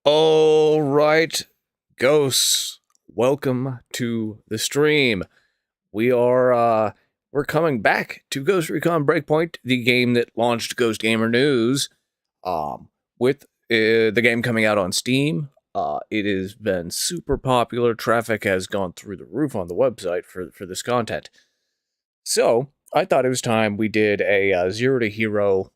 All right, ghosts, welcome to the stream. We're coming back to Ghost Recon Breakpoint, the game that launched Ghost Gamer News. With the game coming out on Steam, it has been super popular. Traffic has gone through the roof on the website for this content. So I thought it was time we did a zero to hero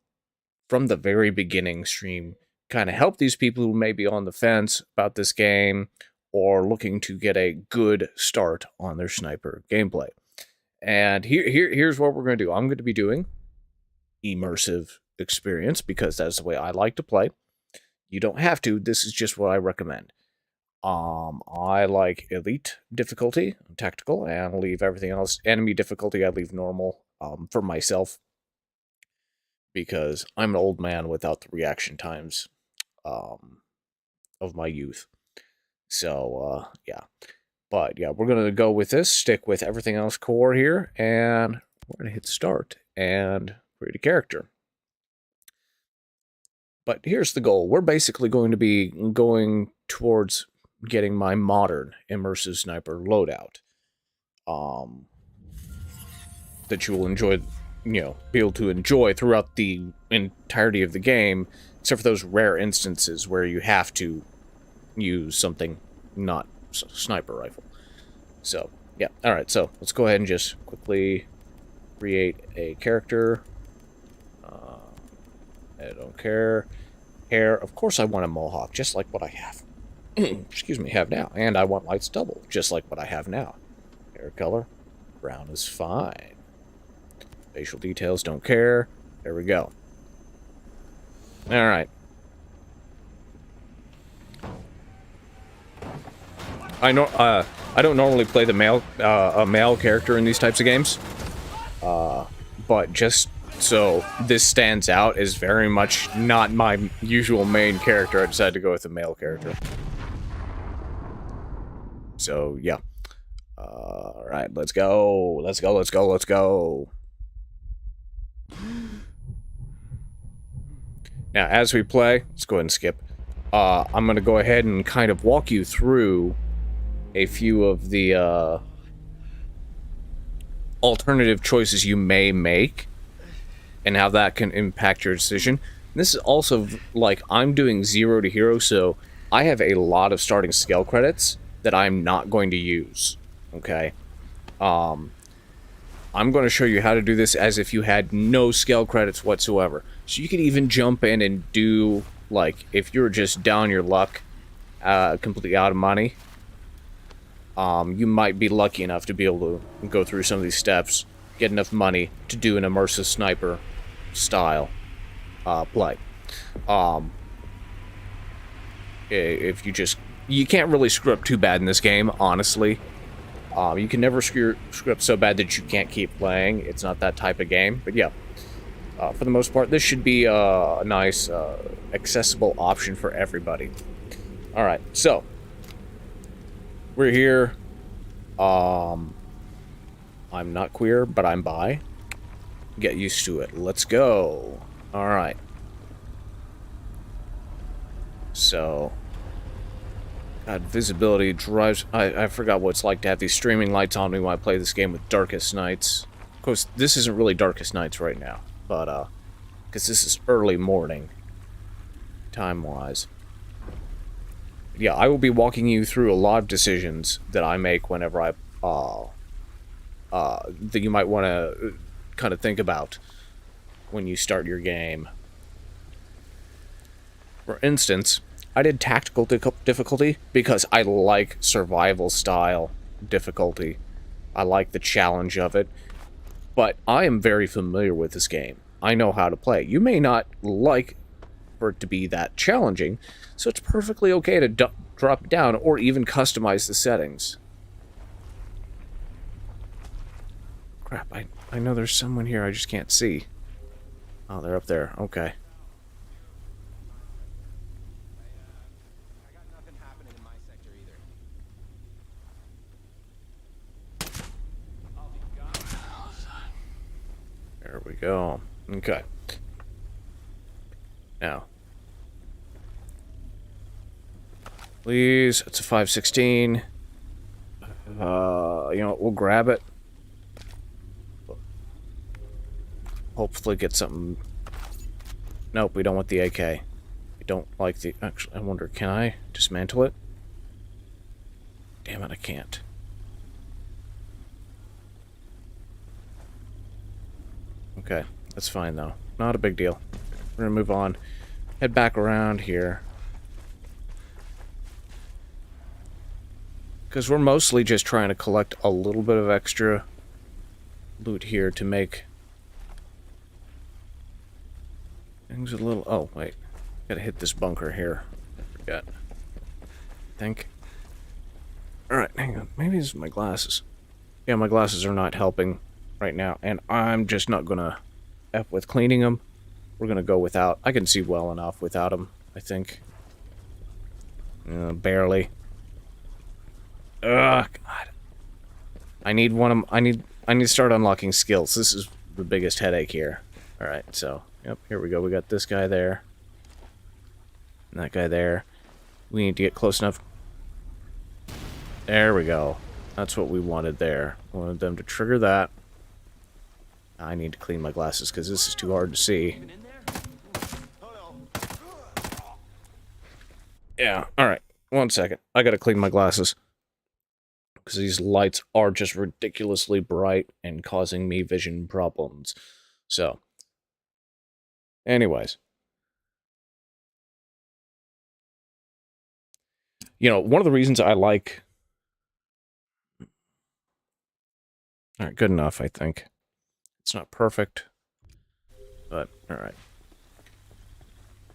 from the very beginning stream, kind of help these people who may be on the fence about this game or looking to get a good start on their sniper gameplay. And here's what we're going to do. I'm going to be doing immersive experience because that's the way I like to play. You don't have to. This is just what I recommend. I like elite difficulty, tactical, and I'll leave everything else. Enemy difficulty, I leave normal for myself because I'm an old man without the reaction times of my youth. So, yeah. But, yeah, we're going to go with this, stick with everything else core here, and we're going to hit start and create a character. But here's the goal. We're basically going to be going towards getting my modern immersive sniper loadout. That you will enjoy, be able to enjoy throughout the entirety of the game, except for those rare instances where you have to use something not sniper rifle. So, yeah. Alright, so let's go ahead and just quickly create a character. I don't care. Hair, of course I want a mohawk, just like what I have. Excuse me, have now. And I want lights double, just like what I have now. Hair color, brown is fine. Facial details, don't care. There we go. Alright. I don't normally play the a male character in these types of games. But just so this stands out is very much not my usual main character. I decided to go with a male character. So, yeah. Alright, let's go. Let's go, let's go, let's go. Now, as we play, let's go ahead and skip. I'm going to go ahead and kind of walk you through a few of the alternative choices you may make and how that can impact your decision. And this is also, like, I'm doing 0 to hero, so I have a lot of starting skill credits that I'm not going to use, okay? I'm going to show you how to do this as if you had no skill credits whatsoever. So you can even jump in and do, like, if you're just down your luck, completely out of money, you might be lucky enough to be able to go through some of these steps, get enough money to do an immersive sniper style play. If you can't really screw up too bad in this game, honestly. You can never screw up so bad that you can't keep playing. It's not that type of game. But yeah, for the most part, this should be a nice, accessible option for everybody. Alright, so we're here. I'm not queer, but I'm bi. Get used to it. Let's go. Alright. So, God, visibility drives... I forgot what it's like to have these streaming lights on me when I play this game with Darkest Nights. Of course, this isn't really Darkest Nights right now, but, because this is early morning, time-wise. Yeah, I will be walking you through a lot of decisions that I make whenever I, that you might want to kind of think about when you start your game. For instance, I did tactical difficulty because I like survival style difficulty. I like the challenge of it, but I am very familiar with this game. I know how to play. You may not like for it to be that challenging, so it's perfectly okay to drop it down or even customize the settings. Crap, I know there's someone here, I just can't see. Oh, they're up there. Okay. There we go. Okay. Now, Please, it's a 516. You know, we'll grab it. Hopefully get something. Nope, we don't want the AK. We don't like the... Actually, I wonder, can I dismantle it? Damn it, I can't. Okay, that's fine, though. Not a big deal. We're gonna move on. Head back around here. Because we're mostly just trying to collect a little bit of extra loot here to make things a little... Oh, wait. Gotta hit this bunker here. I forgot. I think. Alright, hang on. Maybe it's my glasses. Yeah, my glasses are not helping right now. And I'm just not gonna F with cleaning them. We're gonna go without. I can see well enough without them, I think. Barely. Ugh, God. I need one of... I need to start unlocking skills. This is the biggest headache here. Alright, so... Yep, here we go. We got this guy there. And that guy there. We need to get close enough. There we go. That's what we wanted there. Wanted them to trigger that. I need to clean my glasses because this is too hard to see. Yeah, alright. 1 second. I gotta clean my glasses. Because these lights are just ridiculously bright and causing me vision problems. So... Anyways. You know, one of the reasons I like... Alright, good enough, I think. It's not perfect. But, alright.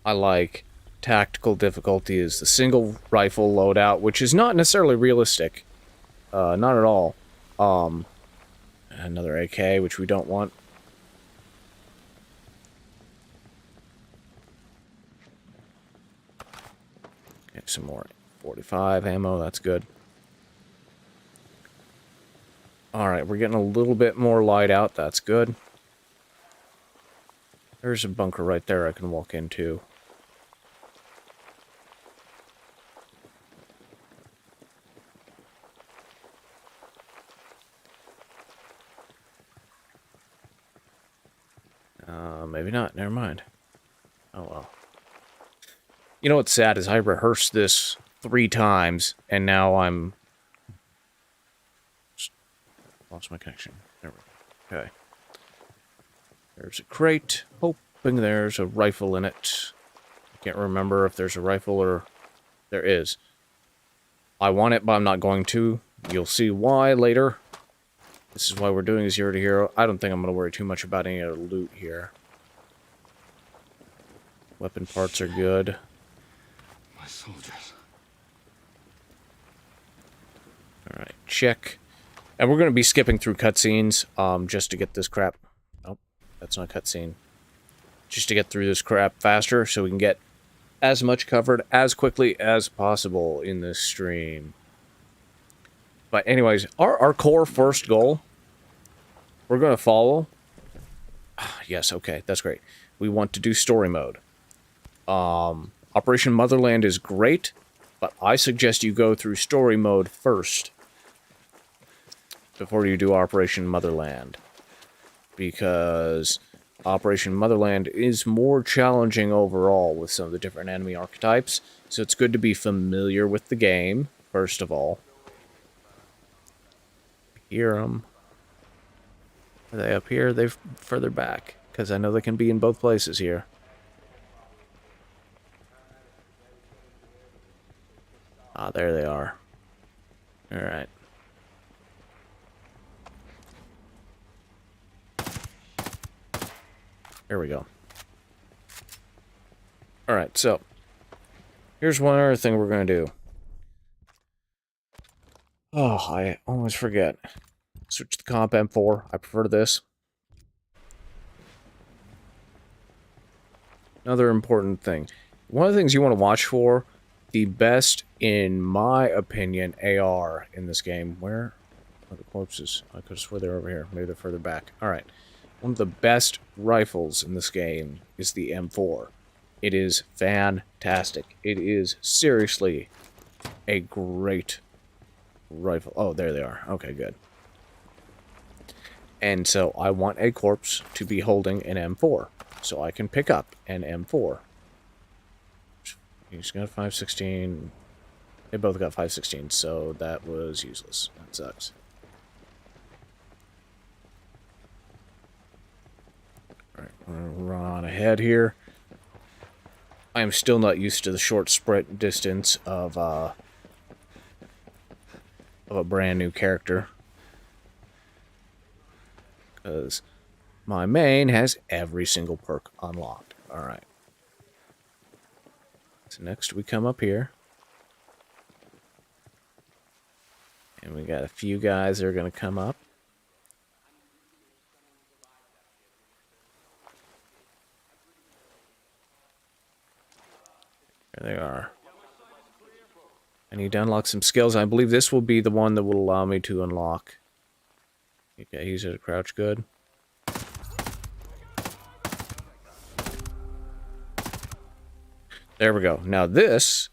I like tactical difficulty is the single rifle loadout, which is not necessarily realistic. Not at all. Another AK, which we don't want. Okay, some more 45 ammo, that's good. Alright, we're getting a little bit more light out, that's good. There's a bunker right there I can walk into. Maybe not, never mind. Oh well. You know what's sad is I rehearsed this 3 times, and now I'm... Lost my connection. There we go. Okay. There's a crate. Hoping there's a rifle in it. I can't remember if there's a rifle or... There is. I want it, but I'm not going to. You'll see why later. This is why we're doing 0 to hero. I don't think I'm going to worry too much about any other loot here. Weapon parts are good. My soldiers. Alright, check. And we're going to be skipping through cutscenes, just to get this crap... Nope, that's not a cutscene. Just to get through this crap faster, so we can get as much covered as quickly as possible in this stream. But anyways, our core first goal, we're going to follow... Yes, okay, that's great. We want to do story mode. Operation Motherland is great, but I suggest you go through story mode first before you do Operation Motherland, because Operation Motherland is more challenging overall with some of the different enemy archetypes, so it's good to be familiar with the game, first of all. Hear them. Are they up here? They're further back, because I know they can be in both places here. Ah, there they are. Alright. There we go. Alright, so. Here's one other thing we're going to do. Oh, I almost forget. Switch to Comp M4. I prefer this. Another important thing. One of the things you want to watch for, the best, in my opinion, AR in this game. Where are the corpses? I could have sworn they're over here. Maybe they're further back. Alright. One of the best rifles in this game is the M4. It is fantastic. It is seriously a great rifle. Oh, there they are. Okay, good. And so I want a corpse to be holding an M4, so I can pick up an M4. He's got 5.16. They both got 5.16, so that was useless. That sucks. Alright, we're gonna run on ahead here. I am still not used to the short sprint distance of a brand new character. Because my main has every single perk unlocked. Alright. So next we come up here. And we got a few guys that are going to come up. There they are. I need to unlock some skills. I believe this will be the one that will allow me to unlock. Okay, he's at a crouch. Good. There we go. Now this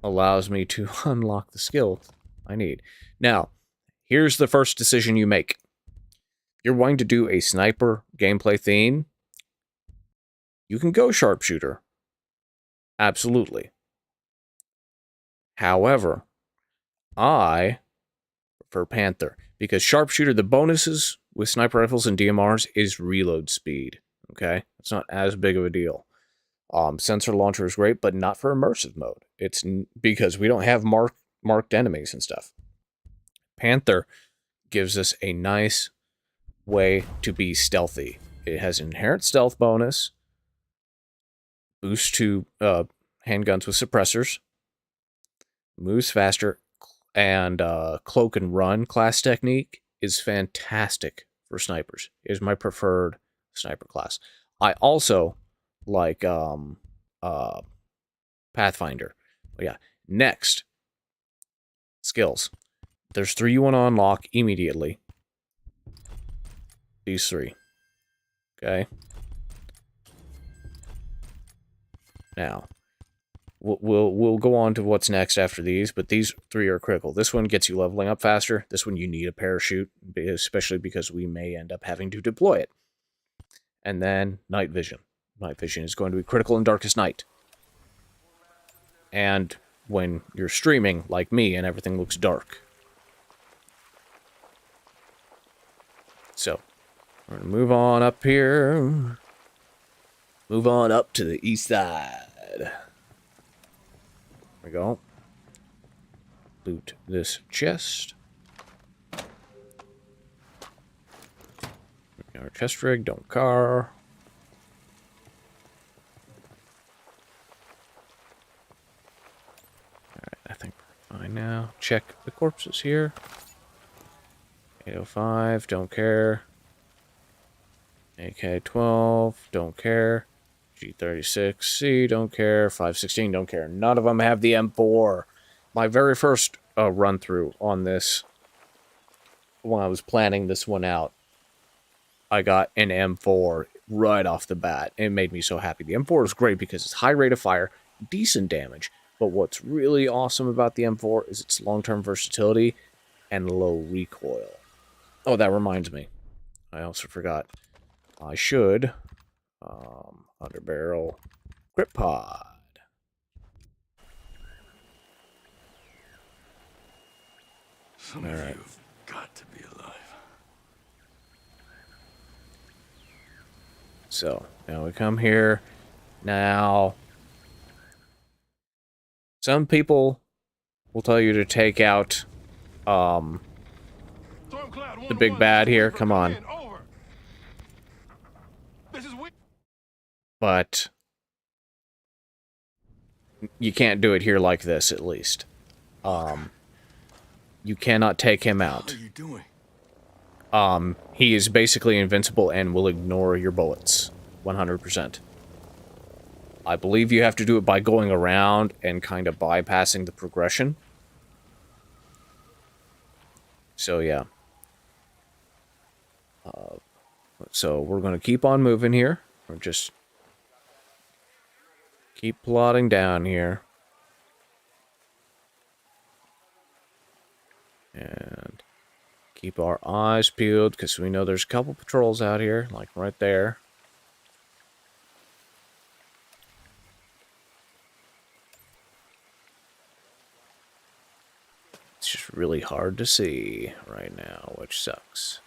allows me to unlock the skill I need. Now, here's the first decision you make. You're wanting to do a sniper gameplay theme. You can go sharpshooter. Absolutely. However, I prefer Panther. Because sharpshooter, the bonuses with sniper rifles and DMRs is reload speed. Okay? It's not as big of a deal. Sensor launcher is great, but not for immersive mode. It's because we don't have marked enemies and stuff. Panther gives us a nice way to be stealthy. It has inherent stealth bonus, boost to handguns with suppressors, moves faster, and cloak and run class technique is fantastic for snipers. It is my preferred sniper class. I also like Pathfinder. But yeah, next, skills. There's 3 you want to unlock immediately. These 3. Okay. Now, we'll go on to what's next after these, but these 3 are critical. This one gets you leveling up faster. This one you need a parachute, especially because we may end up having to deploy it. And then night vision. Night vision is going to be critical in darkest night. And when you're streaming, like me, and everything looks dark. So, we're going to move on up here. Move on up to the east side. There we go. Loot this chest. Our chest rig, don't car. Alright, I think we're fine now. Check the corpses here. 805, don't care. AK-12, don't care. G36C, don't care. 516, don't care. None of them have the M4. My very first run-through on this, when I was planning this one out, I got an M4 right off the bat. It made me so happy. The M4 is great because it's high rate of fire, decent damage, but what's really awesome about the M4 is its long-term versatility and low recoil. Oh, that reminds me. I also forgot. I should underbarrel grip pod. Some of you have got to be alive. So, now we come here. Now, some people will tell you to take out the big bad here. Come on. But you can't do it here like this, at least. You cannot take him out. What are you doing? He is basically invincible and will ignore your bullets. 100%. I believe you have to do it by going around and kind of bypassing the progression. So, yeah. So, we're going to keep on moving here. We're just keep plodding down here. And keep our eyes peeled, because we know there's a couple patrols out here, like right there. It's just really hard to see right now, which sucks.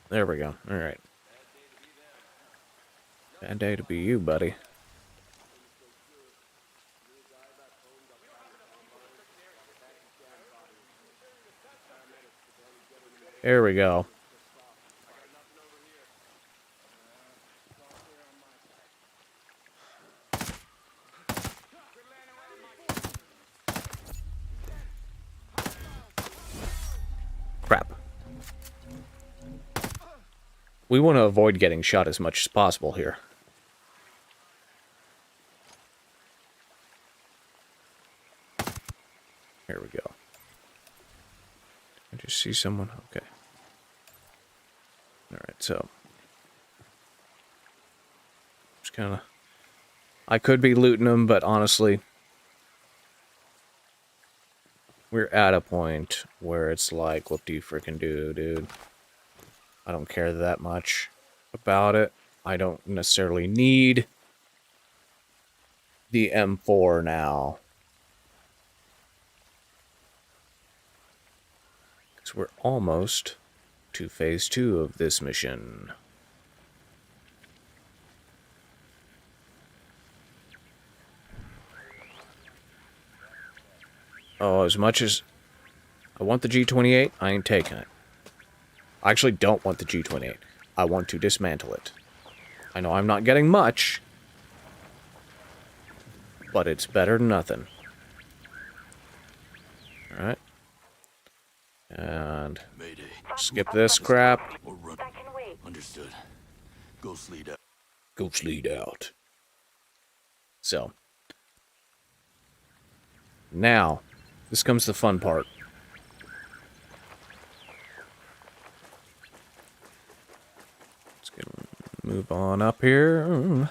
There we go. Alright. Bad day to be you, buddy. There we go. Crap. We want to avoid getting shot as much as possible here. Here we go. I just see someone. Okay. Alright, so. Just kind of. I could be looting them, but honestly. We're at a point where it's like, what do you freaking do, dude? I don't care that much about it. I don't necessarily need the M4 now. Because we're almost to phase 2 of this mission. Oh, as much as I want the G28, I ain't taking it. I actually don't want the G28. I want to dismantle it. I know I'm not getting much, but it's better than nothing. Alright. And Mayday. skip this crap. Or run. Understood. Ghost lead out. Ghost lead out. So. Now, this comes the fun part. Let's get, move on up here. And...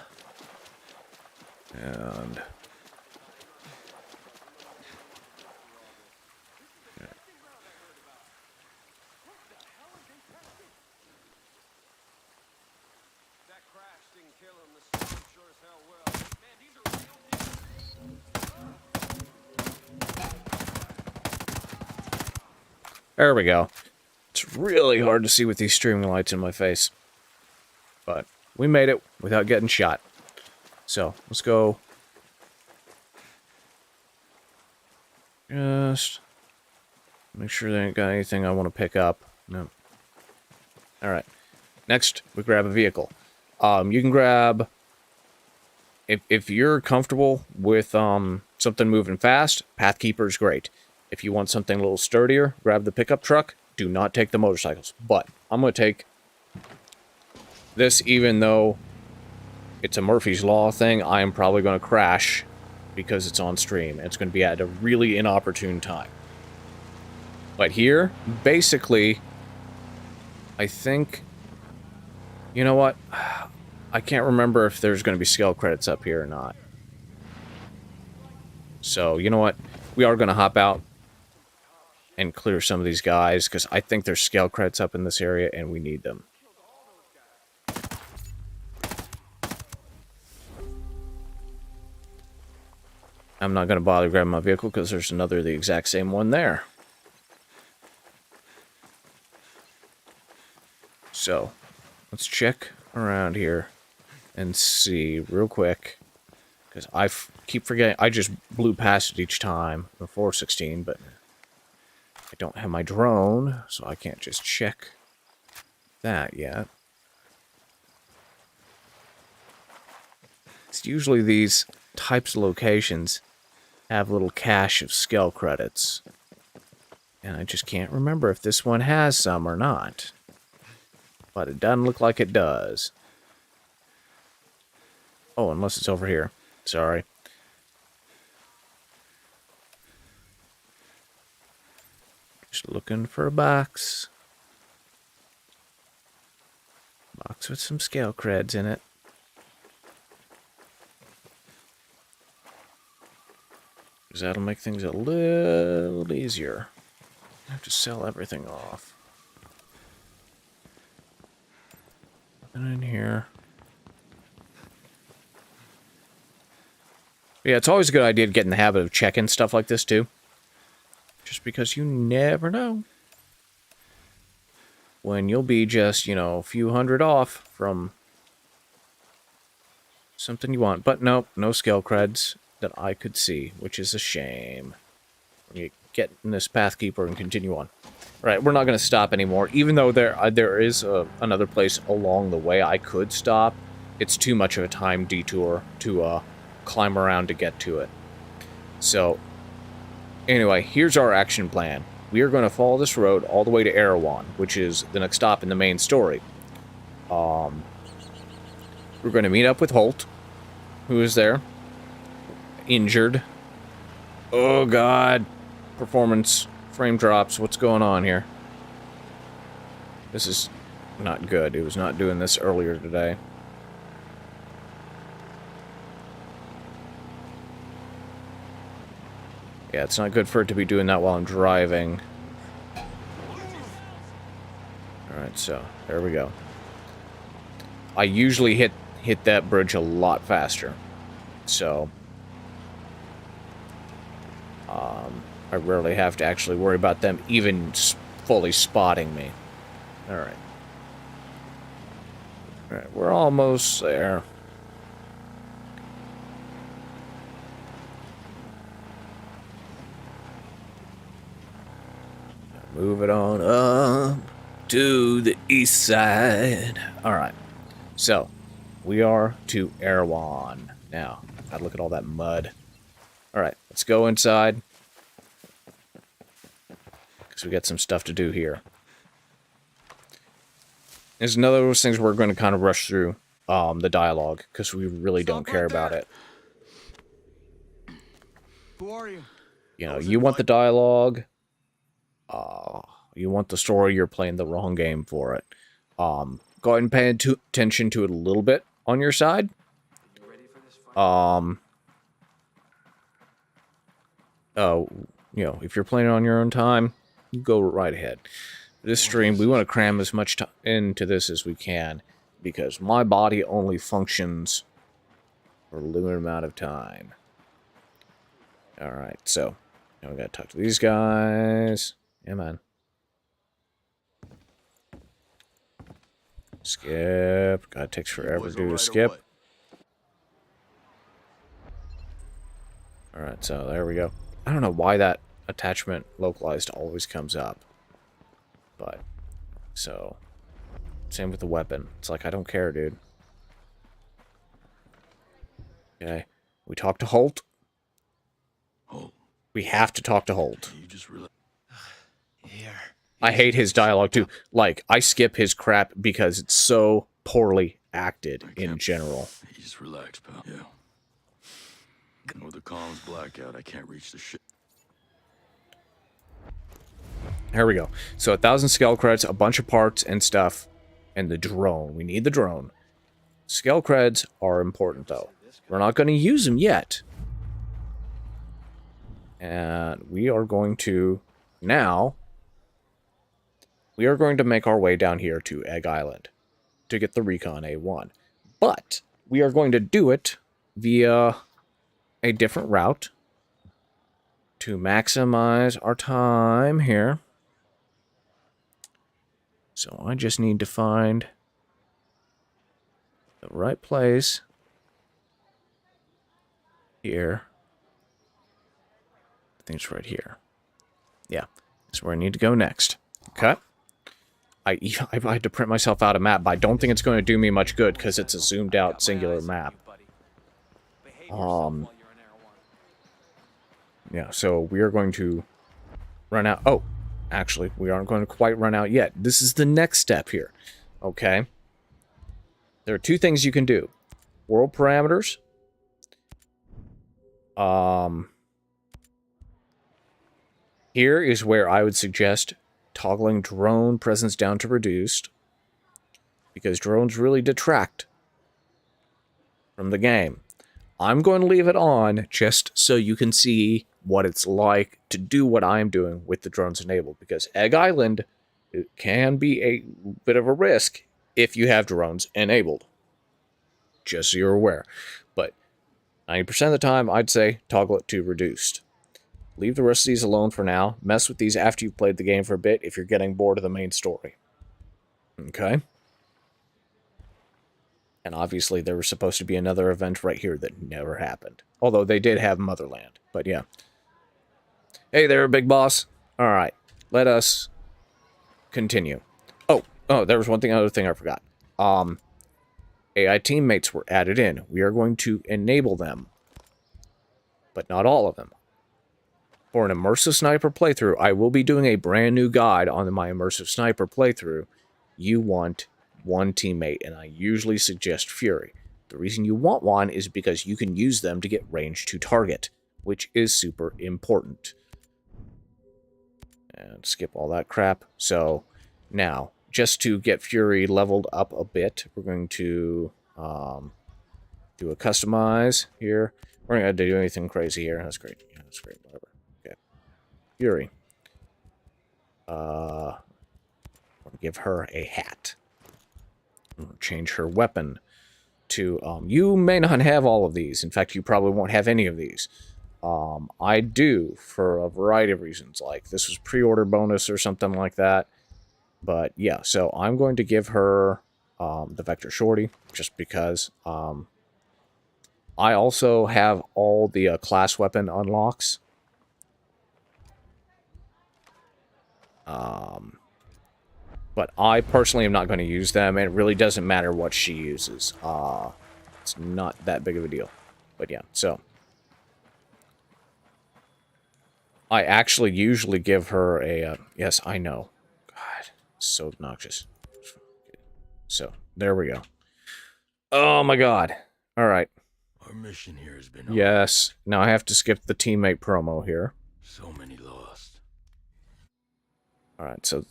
there we go. It's really hard to see with these streaming lights in my face. But we made it without getting shot. So, let's go. Just make sure they ain't got anything I want to pick up. No. Alright. Next, we grab a vehicle. You can grab... If you're comfortable with something moving fast, Pathkeeper is great. If you want something a little sturdier, grab the pickup truck. Do not take the motorcycles. But I'm going to take this, even though it's a Murphy's Law thing. I am probably going to crash because it's on stream. And it's going to be at a really inopportune time. But here, basically, I think... You know what? I can't remember if there's going to be skill credits up here or not. So, you know what? We are going to hop out and clear some of these guys, because I think there's skill credits up in this area, and we need them. I'm not going to bother grabbing my vehicle, because there's another the exact same one there. So, let's check around here and see real quick, because I keep forgetting. I just blew past it each time, the 416, but I don't have my drone, so I can't just check that yet. It's usually these types of locations have little cache of skill credits, and I just can't remember if this one has some or not. But it doesn't look like it does. Oh, unless it's over here. Sorry. Just looking for a box. Box with some scale creds in it. Because that'll make things a little easier. I have to sell everything off. Nothing in here. Yeah, it's always a good idea to get in the habit of checking stuff like this, too. Just because you never know when you'll be just, you know, a few hundred off from something you want. But nope, no skill creds that I could see, which is a shame. You get in this Pathkeeper and continue on. All right, we're not going to stop anymore. Even though there is another place along the way I could stop, it's too much of a time detour to climb around to get to it. So, anyway, here's our action plan. We are going to follow this road all the way to Erewhon, which is the next stop in the main story. We're going to meet up with Holt, who is there, injured. Oh, God. Performance frame drops. What's going on here? This is not good. It was not doing this earlier today. Yeah, it's not good for it to be doing that while I'm driving. Alright, so, there we go. I usually hit that bridge a lot faster. So, I rarely have to actually worry about them even fully spotting me. Alright. Alright, we're almost there. Move it on up to the east side. Alright. So, we are to Erewhon. Now, gotta look at all that mud. Alright, let's go inside. Because we got some stuff to do here. There's another of those things we're going to kind of rush through the dialogue. Because we really don't care about it. Who are you? You know, you want the dialogue. You want the story, you're playing the wrong game for it. Go ahead and pay attention to it a little bit on your side. You know, if you're playing it on your own time, you go right ahead. This stream, we want to cram as much into this as we can, because my body only functions for a limited amount of time. Alright, so, now we gotta talk to these guys. Yeah, man. Skip. God, it takes forever to do a skip. Alright, so there we go. I don't know why that attachment localized always comes up. But, so, same with the weapon. It's like, I don't care, dude. Okay, we talk to Holt. Holt. We have to talk to Holt. You just relax. Here. I hate his dialogue, too. Like, I skip his crap because it's so poorly acted in general. You just relax, pal. Yeah. With the comms blackout, I can't reach the ship. Here we go. So 1,000 scale creds, a bunch of parts and stuff, and the drone. We need the drone. Scale creds are important, though. We're not going to use them yet. And we are going to, now, we are going to make our way down here to Egg Island to get the Recon A1. But we are going to do it via a different route to maximize our time here. So I just need to find the right place here. I think it's right here. Yeah, that's where I need to go next. Okay. I had to print myself out a map, but I don't think it's going to do me much good because it's a zoomed out singular map. Yeah, so we are going to run out. Oh, actually, we aren't going to quite run out yet. This is the next step here. Okay. There are two things you can do. World parameters. Here is where I would suggest toggling drone presence down to reduced, because drones really detract from the game. I'm going to leave it on just so you can see what it's like to do what I'm doing with the drones enabled, because Egg Island, it can be a bit of a risk if you have drones enabled. Just so you're aware. But 90% of the time, I'd say toggle it to reduced. Leave the rest of these alone for now. Mess with these after you've played the game for a bit if you're getting bored of the main story. Okay? And obviously there was supposed to be another event right here that never happened. Although they did have Motherland. But yeah. Hey there, big boss. Alright. Let us continue. Oh, there was other thing I forgot. AI teammates were added in. We are going to enable them. But not all of them. For an immersive sniper playthrough, I will be doing a brand new guide on my immersive sniper playthrough. You want one teammate, and I usually suggest Fury. The reason you want one is because you can use them to get range to target, which is super important. And skip all that crap. So, now, just to get Fury leveled up a bit, we're going to do a customize here. We're not going to do anything crazy here. That's great. Yeah, that's great. Whatever. Okay. Fury. We'll give her a hat. We'll change her weapon to, you may not have all of these. In fact, you probably won't have any of these. I do, for a variety of reasons, like this was pre-order bonus or something like that. But yeah, so I'm going to give her the Vector Shorty, just because I also have all the class weapon unlocks. But I personally am not going to use them, and it really doesn't matter what she uses. It's not that big of a deal. But yeah, so I actually usually give her a... yes, I know. God, so obnoxious. So, there we go. Oh my god. Alright. Our mission here has been yes. Now I have to skip the teammate promo here. so many lost. Alright, so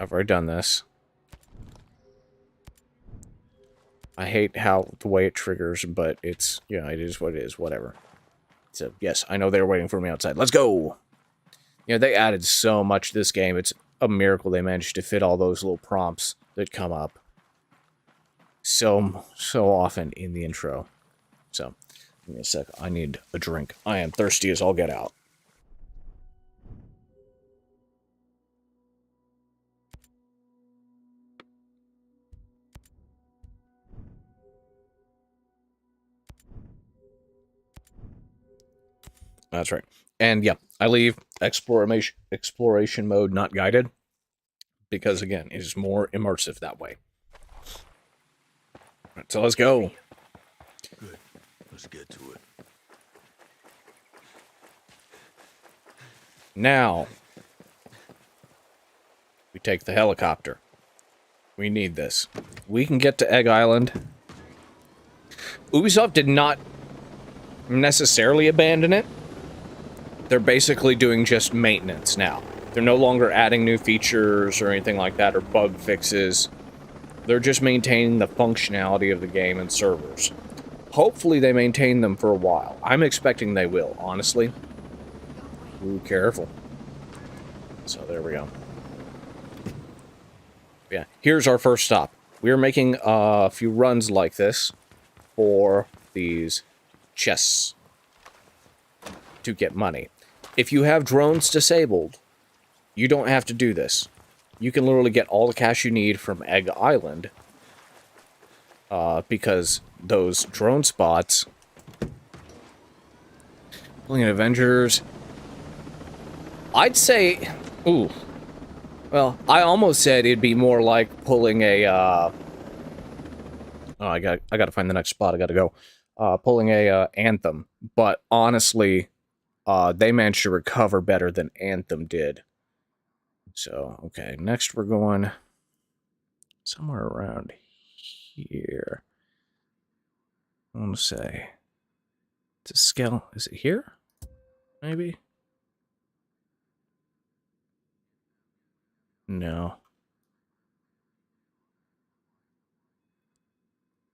I've already done this. I hate the way it triggers, but it's, you know, it is what it is, whatever. So, yes, I know they're waiting for me outside. Let's go! You know, they added so much to this game. It's a miracle they managed to fit all those little prompts that come up so often in the intro. So, give me a sec. I need a drink. I am thirsty as all get out. That's right. And yeah, I leave exploration mode not guided, because again, it is more immersive that way. All right, so let's go. Good. Let's get to it. Now, we take the helicopter. We need this. We can get to Egg Island. Ubisoft did not necessarily abandon it. They're basically doing just maintenance now. They're no longer adding new features or anything like that, or bug fixes. They're just maintaining the functionality of the game and servers. Hopefully they maintain them for a while. I'm expecting they will, honestly. Ooh, careful. So there we go. Yeah, here's our first stop. We're making a few runs like this for these chests to get money. If you have drones disabled, you don't have to do this. You can literally get all the cash you need from Egg Island, because those drone spots... Pulling in Avengers... I'd say... Ooh. Well, I almost said it'd be more like pulling a... Oh, I gotta find the next spot. I gotta go. Pulling a Anthem. But honestly... they managed to recover better than Anthem did. So, okay, next we're going somewhere around here. I want to say, it's a scale. Is it here? Maybe? No.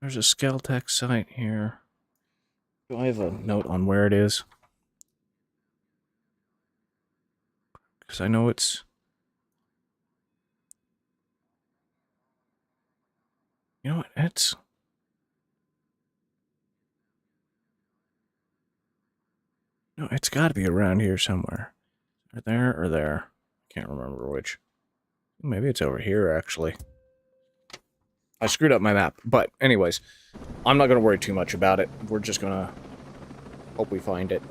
There's a Skeltech site here. Do I have a note on where it is? Because I know it's... You know what? It's... No, it's got to be around here somewhere. Or there or there. Can't remember which. Maybe it's over here, actually. I screwed up my map. But, anyways, I'm not going to worry too much about it. We're just going to hope we find it.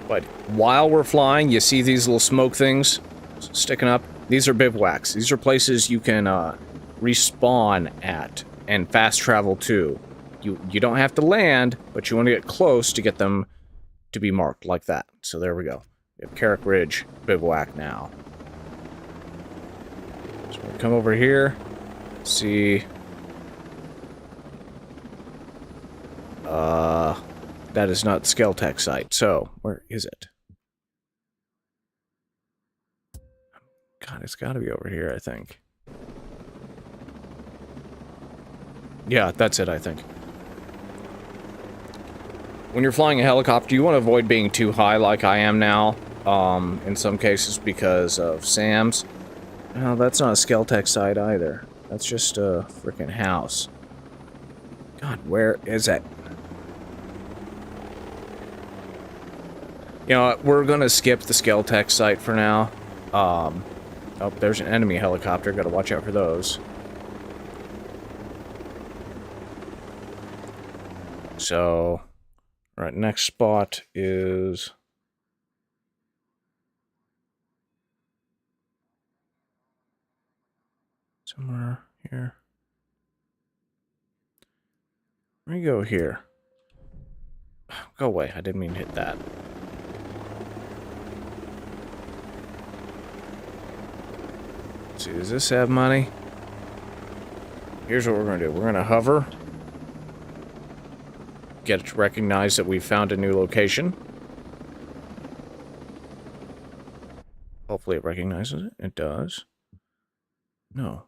But while we're flying, you see these little smoke things sticking up? These are bivouacs. These are places you can respawn at and fast travel to. You don't have to land, but you want to get close to get them to be marked like that. So there we go. We have Carrick Ridge bivouac now. So we'll come over here. See. That is not the Skeltech site. So, where is it? God, it's got to be over here, I think. Yeah, that's it, I think. When you're flying a helicopter, you want to avoid being too high like I am now. In some cases because of SAMs. No, that's not a Skeltech site either. That's just a freaking house. God, where is it? You know what, we're gonna skip the Skeltech site for now. Oh, there's an enemy helicopter. Gotta watch out for those. So, alright, next spot is... somewhere here. Let me go here. Go away, I didn't mean to hit that. Let's see, does this have money? Here's what we're gonna do. We're gonna hover. Get it to recognize that we found a new location. Hopefully it recognizes it. It does. No.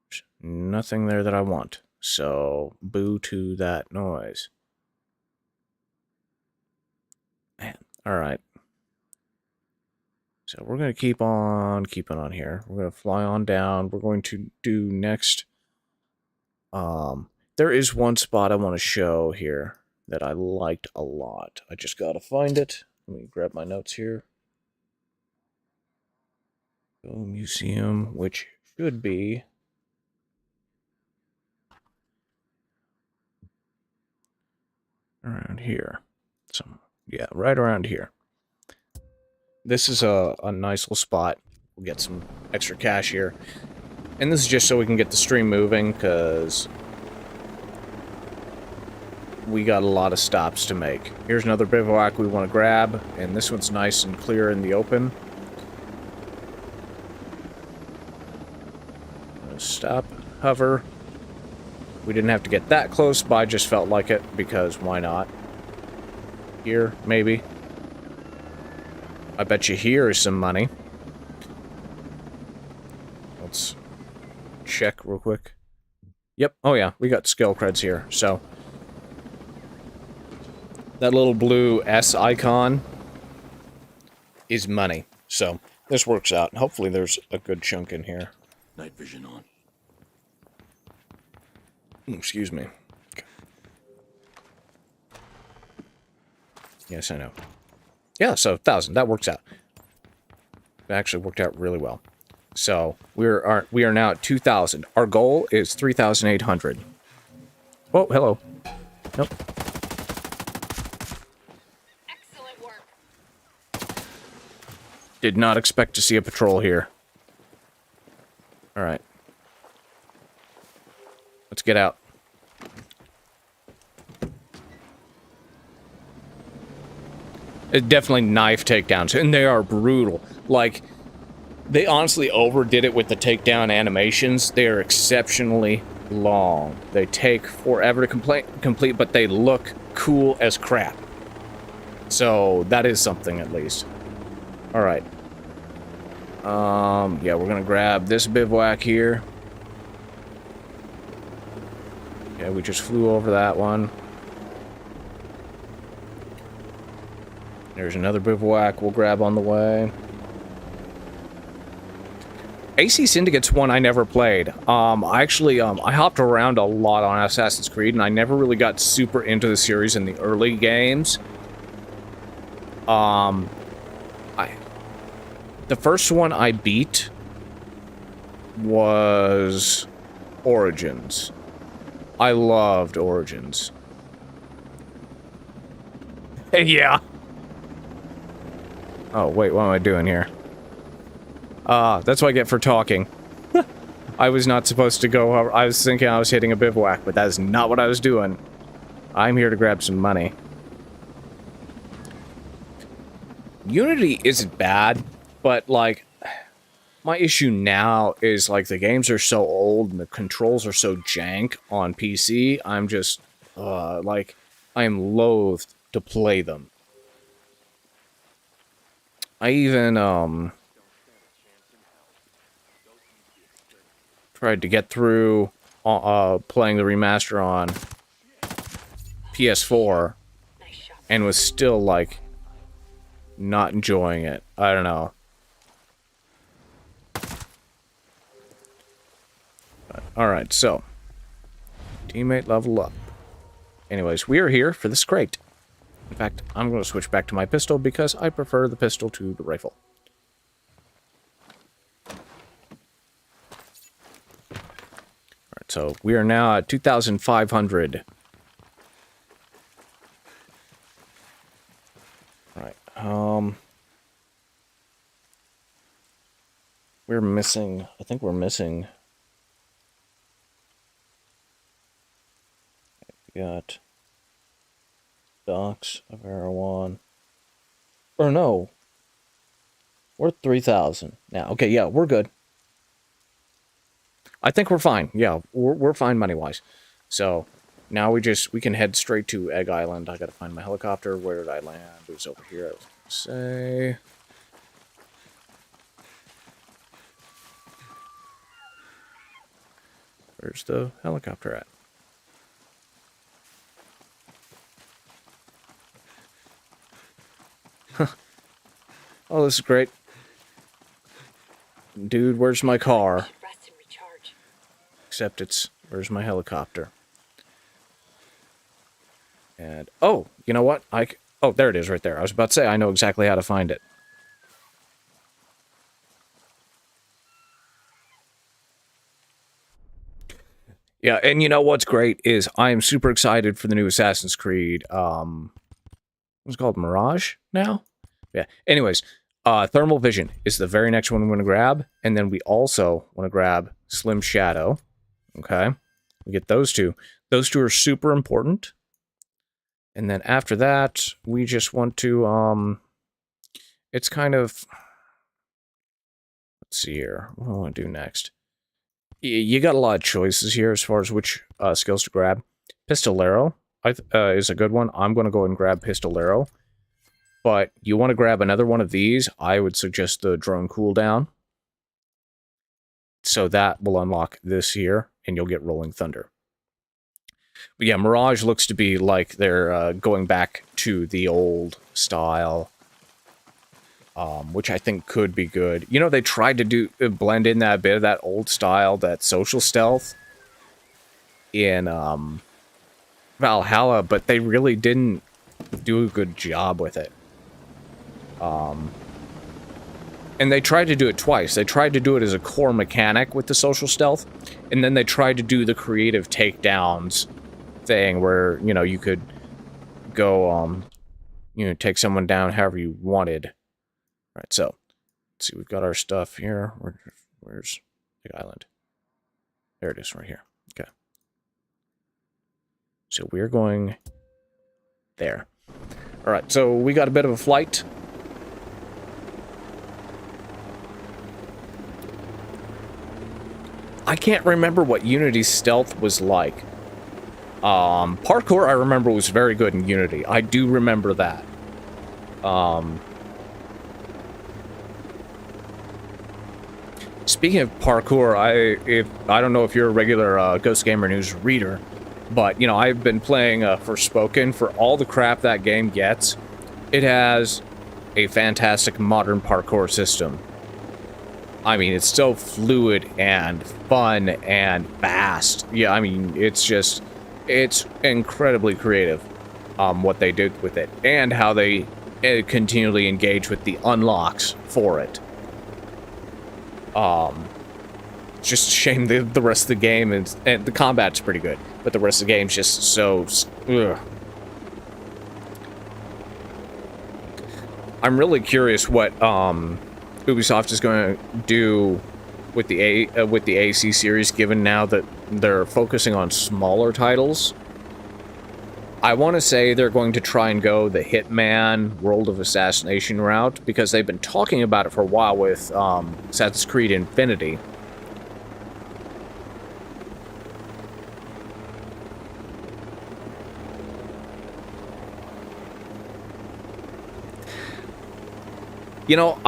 There's nothing there that I want. So, boo to that noise. Man, alright. So we're going to keep on keeping on here. We're going to fly on down. We're going to do next... there is one spot I want to show here that I liked a lot. I just got to find it. Let me grab my notes here. Go museum, which should be... around here. So, yeah, right around here. This is a nice little spot. We'll get some extra cash here. And this is just so we can get the stream moving, because we got a lot of stops to make. Here's another bivouac we want to grab, and this one's nice and clear in the open. Stop, hover. We didn't have to get that close, but I just felt like it, because why not? Here, maybe. I bet you here is some money. Let's check real quick. Yep, oh yeah, we got skill creds here, so. That little blue S icon is money, so this works out. Hopefully there's a good chunk in here. Night vision on. Excuse me. Okay. Yes, I know. Yeah, so 1,000. That works out. It actually worked out really well. So we are now at 2,000. Our goal is 3,800. Oh, hello. Nope. Excellent work. Did not expect to see a patrol here. All right. Let's get out. It's definitely knife takedowns, and they are brutal. Like, they honestly overdid it with the takedown animations. They are exceptionally long. They take forever to complete, but they look cool as crap. So, that is something, at least. Alright. Yeah, we're gonna grab this bivouac here. Yeah, we just flew over that one. There's another bivouac we'll grab on the way. AC Syndicate's one I never played. I hopped around a lot on Assassin's Creed, and I never really got super into the series in the early games. The first one I beat was Origins. I loved Origins. Yeah. Oh, wait, what am I doing here? That's what I get for talking. I was not supposed to go. I was thinking I was hitting a bivouac, but that is not what I was doing. I'm here to grab some money. Unity isn't bad, but, like, my issue now is, like, the games are so old and the controls are so jank on PC, I'm just, like, I am loath to play them. I even, tried to get through, playing the remaster on PS4, and was still, like, not enjoying it. I don't know. Alright, so. Teammate level up. Anyways, we are here for this crate. In fact, I'm going to switch back to my pistol because I prefer the pistol to the rifle. Alright, so we are now at 2,500. Alright, we're missing, I think we're missing. We got Docks of Erewhon. Or no. We're 3,000 now. Okay, yeah, we're good. I think we're fine. Yeah, we're fine money-wise. So, now we can head straight to Egg Island. I gotta find my helicopter. Where did I land? It was over here, I was gonna say. Where's the helicopter at? Oh, this is great. Dude, where's my car? Except where's my helicopter? And, oh, you know what? Oh, there it is right there. I was about to say, I know exactly how to find it. Yeah, and you know what's great is I am super excited for the new Assassin's Creed, what's it called, Mirage now? Yeah, anyways, Thermal Vision is the very next one we're going to grab, and then we also want to grab Slim Shadow, okay? We get those two. Those two are super important. And then after that, we just want to, it's kind of, let's see here, what do I want to do next? You got a lot of choices here as far as which skills to grab. Pistolero is a good one. I'm going to go and grab Pistolero. But you want to grab another one of these, I would suggest the drone cooldown. So that will unlock this here, and you'll get Rolling Thunder. But yeah, Mirage looks to be like they're going back to the old style, which I think could be good. You know, they tried to blend in that bit of that old style, that social stealth in Valhalla, but they really didn't do a good job with it. And they tried to do it twice. They tried to do it as a core mechanic with the social stealth, and then they tried to do the creative takedowns thing where, you know, you could go, you know, take someone down however you wanted. All right, so, let's see, we've got our stuff here. Where's Big Island? There it is, right here. Okay. So we're going there. All right, so we got a bit of a flight. I can't remember what Unity's stealth was like. Parkour, I remember, was very good in Unity. I do remember that. Speaking of parkour, I don't know if you're a regular Ghost Gamer News reader, but you know I've been playing Forspoken. For all the crap that game gets, it has a fantastic modern parkour system. I mean, it's so fluid and fun and fast. Yeah, I mean, it's incredibly creative, what they did with it, and how they continually engage with the unlocks for it. It's just a shame the rest of the game and the combat's pretty good, but the rest of the game's just so. Ugh. I'm really curious what Ubisoft is going to do with the AC series, given now that they're focusing on smaller titles. I want to say they're going to try and go the Hitman World of Assassination route, because they've been talking about it for a while with Assassin's Creed Infinity. You know,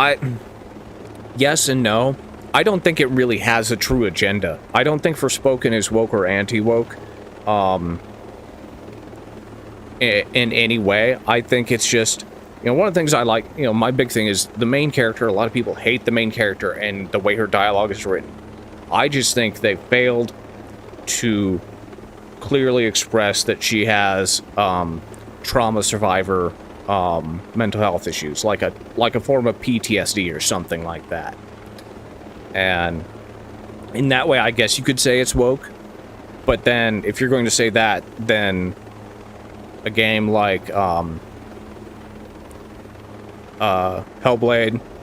yes and no. I don't think it really has a true agenda. I don't think Forspoken is woke or anti-woke. In any way. I think it's just, you know, one of the things I like, you know, my big thing is the main character. A lot of people hate the main character and the way her dialogue is written. I just think they failed to clearly express that she has trauma survivor mental health issues, like a form of PTSD or something like that. And in that way, I guess you could say it's woke. But then, if you're going to say that, then a game like Hellblade,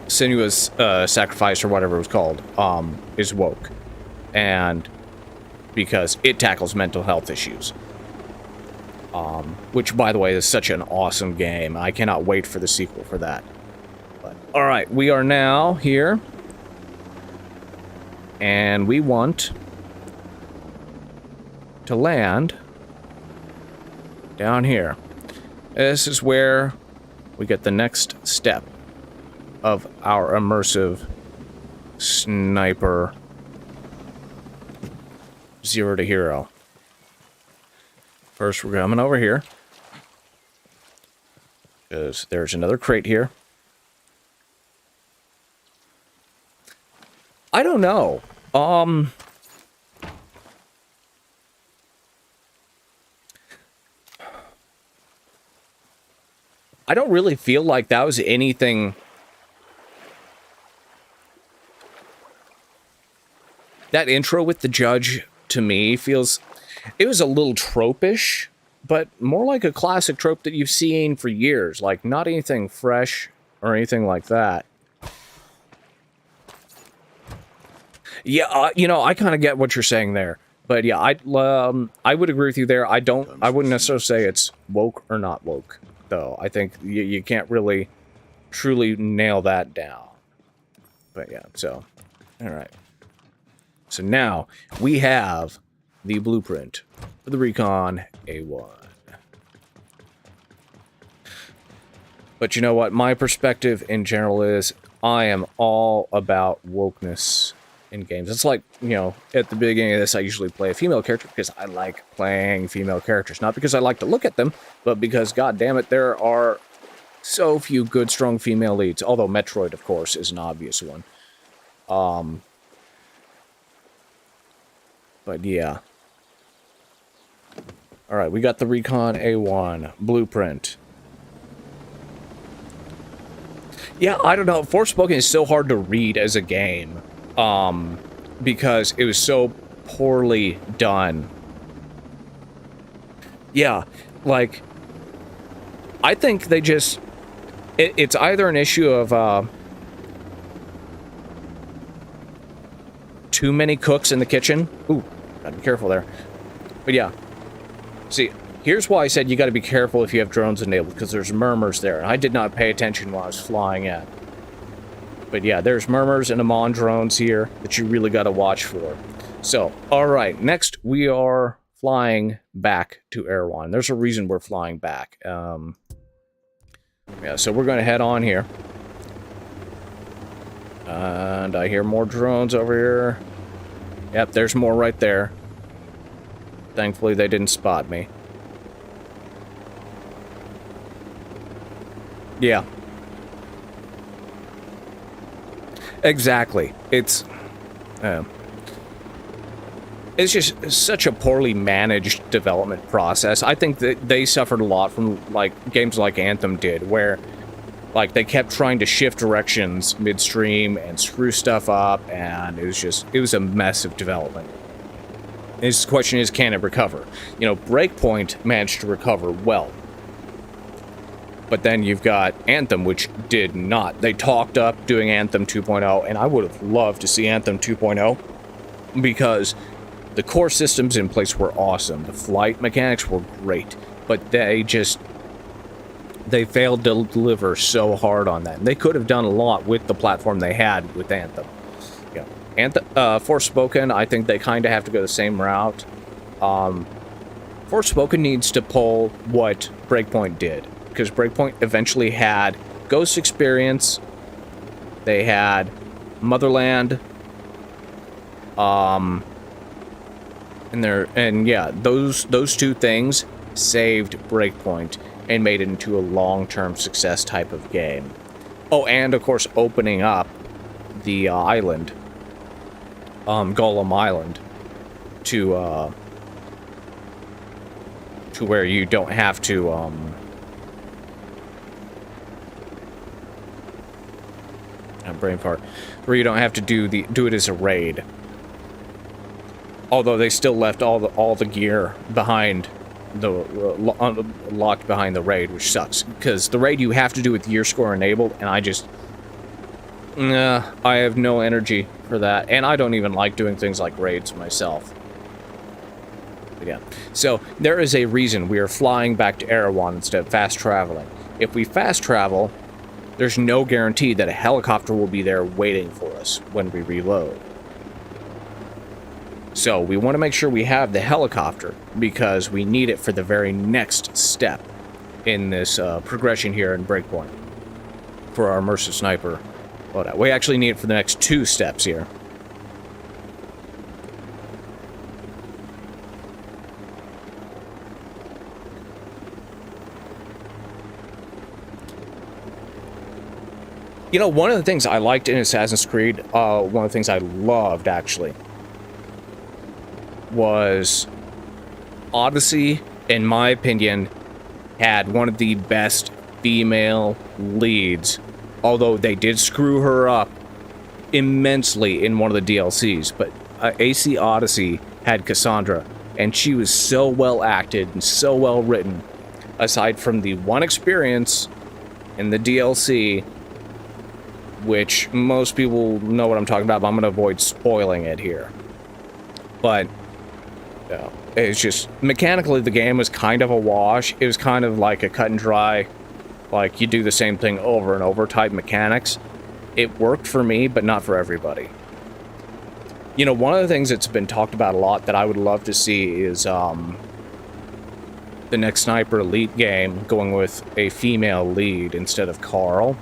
Sinuous Sacrifice, or whatever it was called, is woke. And because it tackles mental health issues. Which, by the way, is such an awesome game. I cannot wait for the sequel for that. But, alright, we are now here. And we want to land down here. This is where we get the next step of our immersive sniper 0 to hero. First, we're coming over here, because there's another crate here. I don't know. I don't really feel like that was anything. That intro with the judge, to me, feels. It was a little trope-ish, but more like a classic trope that you've seen for years. Like, not anything fresh or anything like that. Yeah, you know, I kind of get what you're saying there. But yeah, I would agree with you there. I wouldn't necessarily say it's woke or not woke, though. I think you can't really truly nail that down. But yeah, so, all right. So now we have the blueprint for the Recon A1. But you know what? My perspective in general is I am all about wokeness in games. It's like, you know, at the beginning of this, I usually play a female character because I like playing female characters. Not because I like to look at them, but because, god damn it, there are so few good, strong female leads. Although Metroid, of course, is an obvious one. But yeah. Alright, we got the Recon A1 blueprint. Yeah, I don't know. Forspoken is so hard to read as a game. Because it was so poorly done. Yeah, like, I think they just, it's either an issue of, too many cooks in the kitchen. Ooh, gotta be careful there. But yeah, see, here's why I said you gotta be careful if you have drones enabled, because there's murmurs there, and I did not pay attention while I was flying at. But yeah, there's murmurs and Amon drones here that you really got to watch for. So, alright, next we are flying back to Erewhon. There's a reason we're flying back. Yeah, so we're going to head on here. And I hear more drones over here. Yep, there's more right there. Thankfully, they didn't spot me. Yeah. Exactly. It's just such a poorly managed development process. I think that they suffered a lot from, like, games like Anthem did, where, like, they kept trying to shift directions midstream and screw stuff up, and it was a mess of development. His question is, can it recover? You know, Breakpoint managed to recover well. But then you've got Anthem, which did not. They talked up doing Anthem 2.0, and I would have loved to see Anthem 2.0, because the core systems in place were awesome. The flight mechanics were great, but they failed to deliver so hard on that. And they could have done a lot with the platform they had with Anthem. Yeah. Anthem, Forspoken, I think they kind of have to go the same route. Forspoken needs to pull what Breakpoint did, because Breakpoint eventually had Ghost Experience, they had Motherland, and yeah, those two things saved Breakpoint and made it into a long-term success type of game. Oh, and of course opening up the island, Golem Island, to where you don't have to brain fart, where you don't have to do it as a raid. Although they still left all the gear behind locked behind the raid, which sucks, because the raid you have to do with gear score enabled, and I have no energy for that, and I don't even like doing things like raids myself. But yeah, so there is a reason we are flying back to Erewhon instead of fast traveling. If we fast travel, there's no guarantee that a helicopter will be there waiting for us when we reload. So we want to make sure we have the helicopter, because we need it for the very next step in this progression here in Breakpoint for our immersive sniper loadout. We actually need it for the next 2 steps here. You know, one of the things I liked in Assassin's Creed, one of the things I loved, actually, was Odyssey, in my opinion, had one of the best female leads, although they did screw her up immensely in one of the DLCs. But AC Odyssey had Cassandra, and she was so well acted and so well written, aside from the one experience in the DLC, which most people know what I'm talking about, but I'm going to avoid spoiling it here. But it's just, mechanically, the game was kind of a wash. It was kind of like a cut and dry, like you do the same thing over and over type mechanics. It worked for me, but not for everybody. You know, one of the things that's been talked about a lot that I would love to see is the next Sniper Elite game going with a female lead instead of Carl.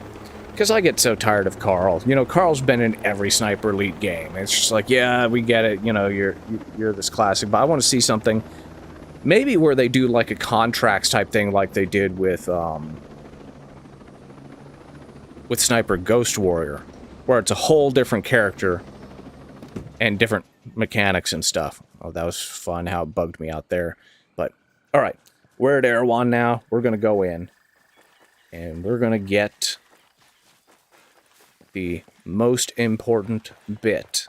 Because I get so tired of Carl. You know, Carl's been in every Sniper Elite game. It's just like, yeah, we get it. You know, you're this classic. But I want to see something, maybe where they do like a contracts type thing, like they did with Sniper Ghost Warrior, where it's a whole different character and different mechanics and stuff. Oh, that was fun. How it bugged me out there. But all right, we're at Erewhon now. We're gonna go in, and we're gonna get the most important bit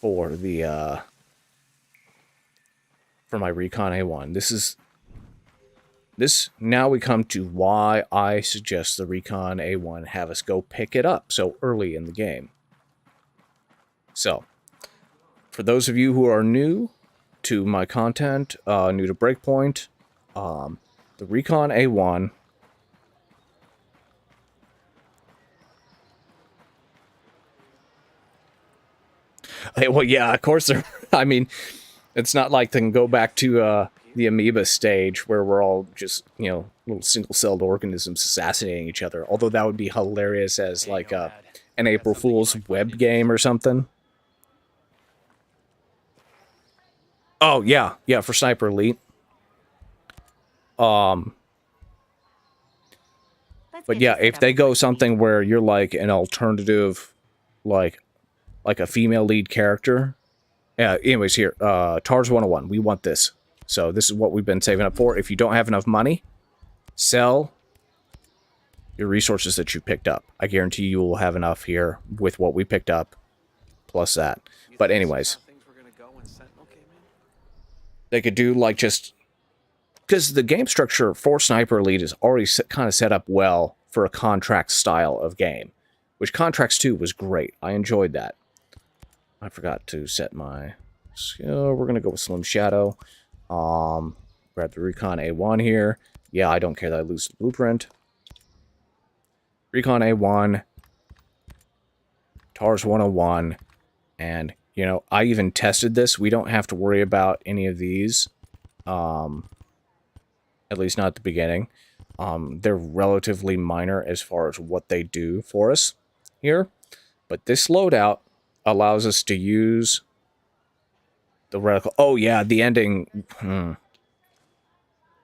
for the for my Recon A1. Now we come to why I suggest the Recon A1 have us go pick it up so early in the game. So, for those of you who are new to my content, new to Breakpoint, the Recon A1 well, yeah, of course, I mean, it's not like they can go back to the amoeba stage where we're all just, you know, little single-celled organisms assassinating each other. Although that would be hilarious as like an April Fool's web game or something. Oh yeah, yeah, for Sniper Elite. But yeah, if they go something where you're like an alternative, like a female lead character. Yeah. Anyways, here, TARS 101. We want this. So this is what we've been saving up for. If you don't have enough money, sell your resources that you picked up. I guarantee you will have enough here with what we picked up, plus that. But anyways, they could do like just because the game structure for Sniper Elite is already kind of set up well for a contract style of game, which Contracts 2 was great. I enjoyed that. I forgot to set my skill. We're gonna go with Slim Shadow. Grab the Recon A1 here. Yeah, I don't care that I lose the blueprint. Recon A1, TARS 101, and you know, I even tested this. We don't have to worry about any of these. At least not at the beginning. They're relatively minor as far as what they do for us here. But this loadout allows us to use the reticle. Oh yeah, the ending.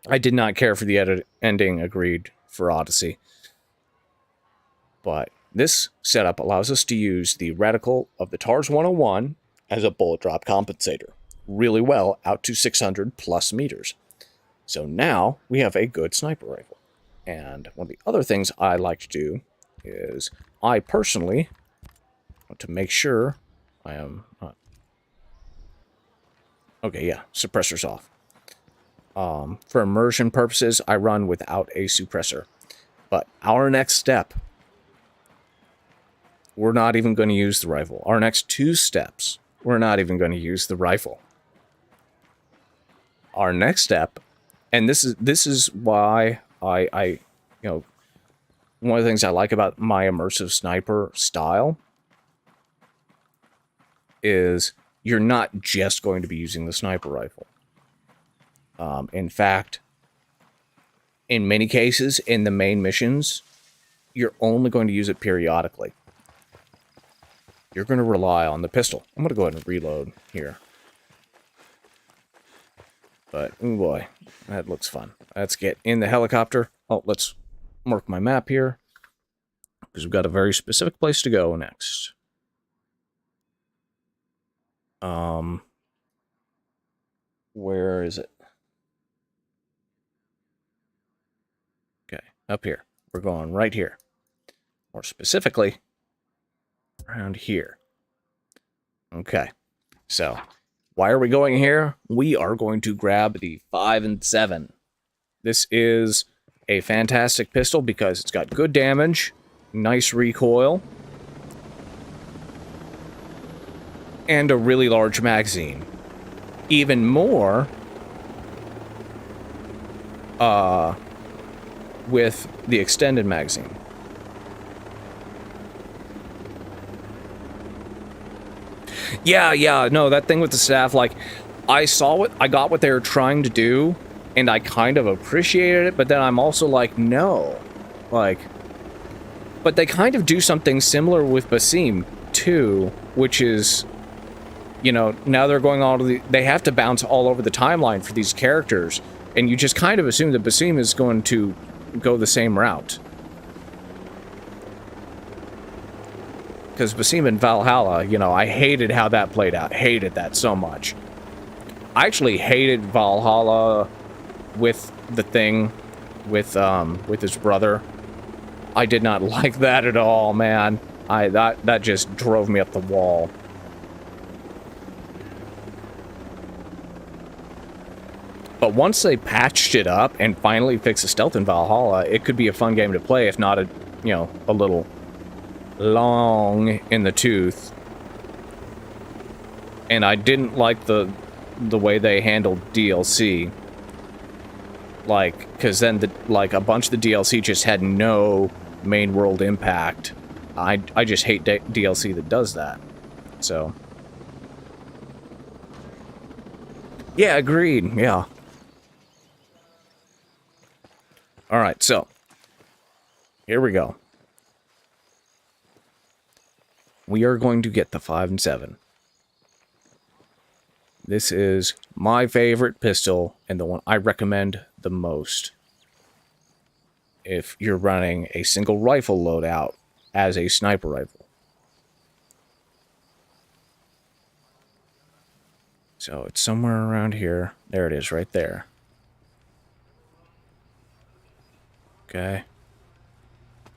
I did not care for the ending agreed for Odyssey. But this setup allows us to use the reticle of the TARS 101 as a bullet drop compensator really well out to 600 plus meters. So now we have a good sniper rifle. And one of the other things I like to do is I personally want to make sure I am not. Okay, yeah, suppressor's off. For immersion purposes, I run without a suppressor. But our next step, we're not even going to use the rifle. Our next 2 steps, we're not even going to use the rifle. Our next step, and this is why I you know, one of the things I like about my immersive sniper style is you're not just going to be using the sniper rifle. In fact, in many cases, in the main missions, you're only going to use it periodically. You're going to rely on the pistol. I'm going to go ahead and reload here. But, oh boy, that looks fun. Let's get in the helicopter. Oh, let's mark my map here, because we've got a very specific place to go next. Where is it? Okay, up here. We're going right here. More specifically, around here. Okay, so why are we going here? We are going to grab the 5 and 7. This is a fantastic pistol because it's got good damage, nice recoil, and a really large magazine. Even more, with the extended magazine. Yeah, no, that thing with the staff, like, I got what they were trying to do, and I kind of appreciated it, but then I'm also like, no. Like, but they kind of do something similar with Basim, too, which is, you know, now they're going all to they have to bounce all over the timeline for these characters, and you just kind of assume that Basim is going to go the same route. Because Basim and Valhalla, you know, I hated how that played out. Hated that so much. I actually hated Valhalla with the thing, with his brother. I did not like that at all, man. That just drove me up the wall. But once they patched it up and finally fixed the stealth in Valhalla, it could be a fun game to play, if not a, you know, a little long in the tooth. And I didn't like the way they handled DLC. Like, because then a bunch of the DLC just had no main world impact. I just hate DLC that does that. So yeah, agreed. Yeah. All right, so here we go. We are going to get the 5 and 7. This is my favorite pistol and the one I recommend the most if you're running a single rifle loadout as a sniper rifle. So it's somewhere around here. There it is, right there. Okay.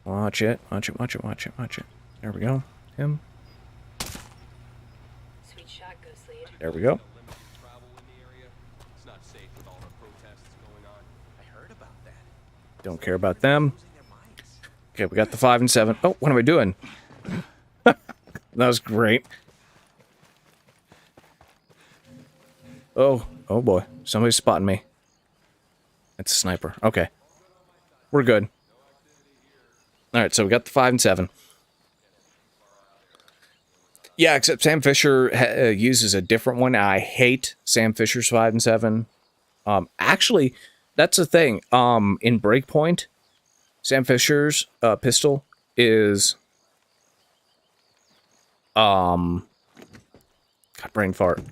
Watch it, watch it, watch it, watch it, watch it. There we go. Him. Sweet shot, Ghost Lead. There we go. Don't care about them. Okay, we got the 5 and 7. Oh, what am I doing? That was great. Oh boy. Somebody's spotting me. It's a sniper. Okay. We're good. Alright, so we got the 5 and 7. Yeah, except Sam Fisher uses a different one. I hate Sam Fisher's 5 and 7. Actually, that's the thing. In Breakpoint, Sam Fisher's pistol is God, brain fart.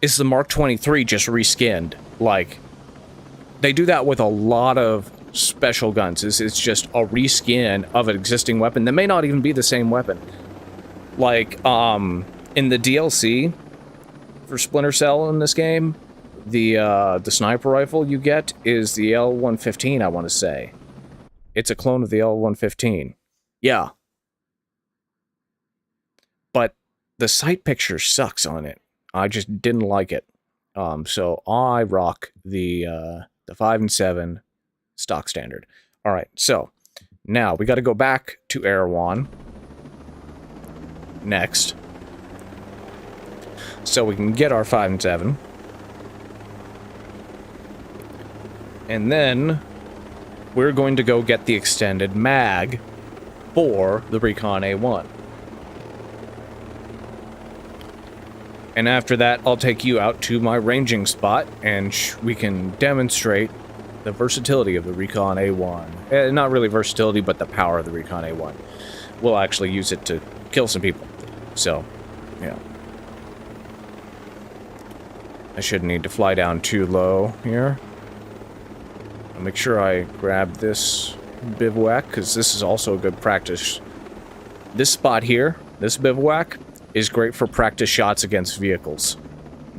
Is the Mark 23 just reskinned? Like, they do that with a lot of special guns. It's just a reskin of an existing weapon that may not even be the same weapon. Like, in the DLC for Splinter Cell in this game, the sniper rifle you get is the L115, I want to say. It's a clone of the L115. Yeah. But the sight picture sucks on it. I just didn't like it. So I rock the 5 and 7 stock standard. All right, so now we got to go back to Erewhon next, so we can get our 5 and 7, and then we're going to go get the extended mag for the Recon A1. And after that, I'll take you out to my ranging spot, and we can demonstrate the versatility of the Recon A1. Not really versatility, but the power of the Recon A1. We'll actually use it to kill some people. So, yeah. I shouldn't need to fly down too low here. I'll make sure I grab this bivouac, because this is also a good practice. This spot here, this bivouac, is great for practice shots against vehicles,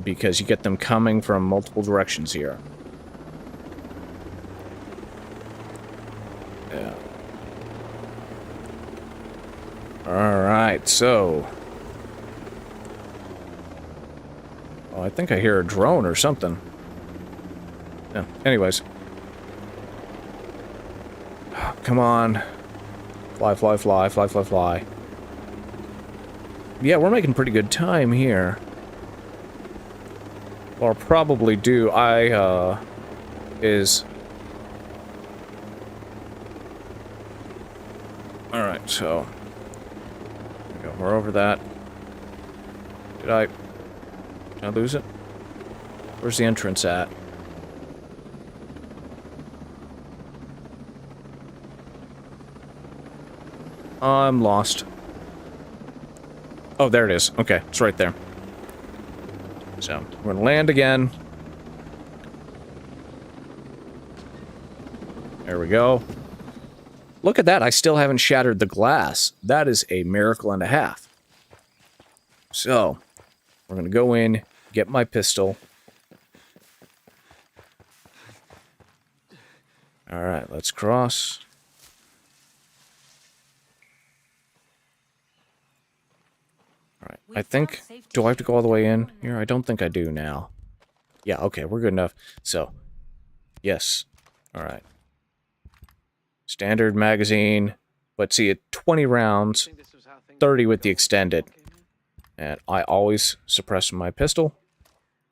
because you get them coming from multiple directions here. Yeah. Alright, so... oh, I think I hear a drone or something. Yeah, anyways. Come on. Fly, fly, fly, fly, fly, fly. Yeah, we're making pretty good time here. What I'll probably do, is... alright, so... there we go, we're over that. Did I lose it? Where's the entrance at? I'm lost. Oh, there it is. Okay, it's right there. So, we're gonna land again. There we go. Look at that, I still haven't shattered the glass. That is a miracle and a half. So, we're gonna go in, get my pistol. Alright, let's cross. Alright, I think... do I have to go all the way in here? I don't think I do now. Yeah, okay, we're good enough. So, yes. Alright. Standard magazine. But see, at 20 rounds, 30 with the extended. And I always suppress my pistol.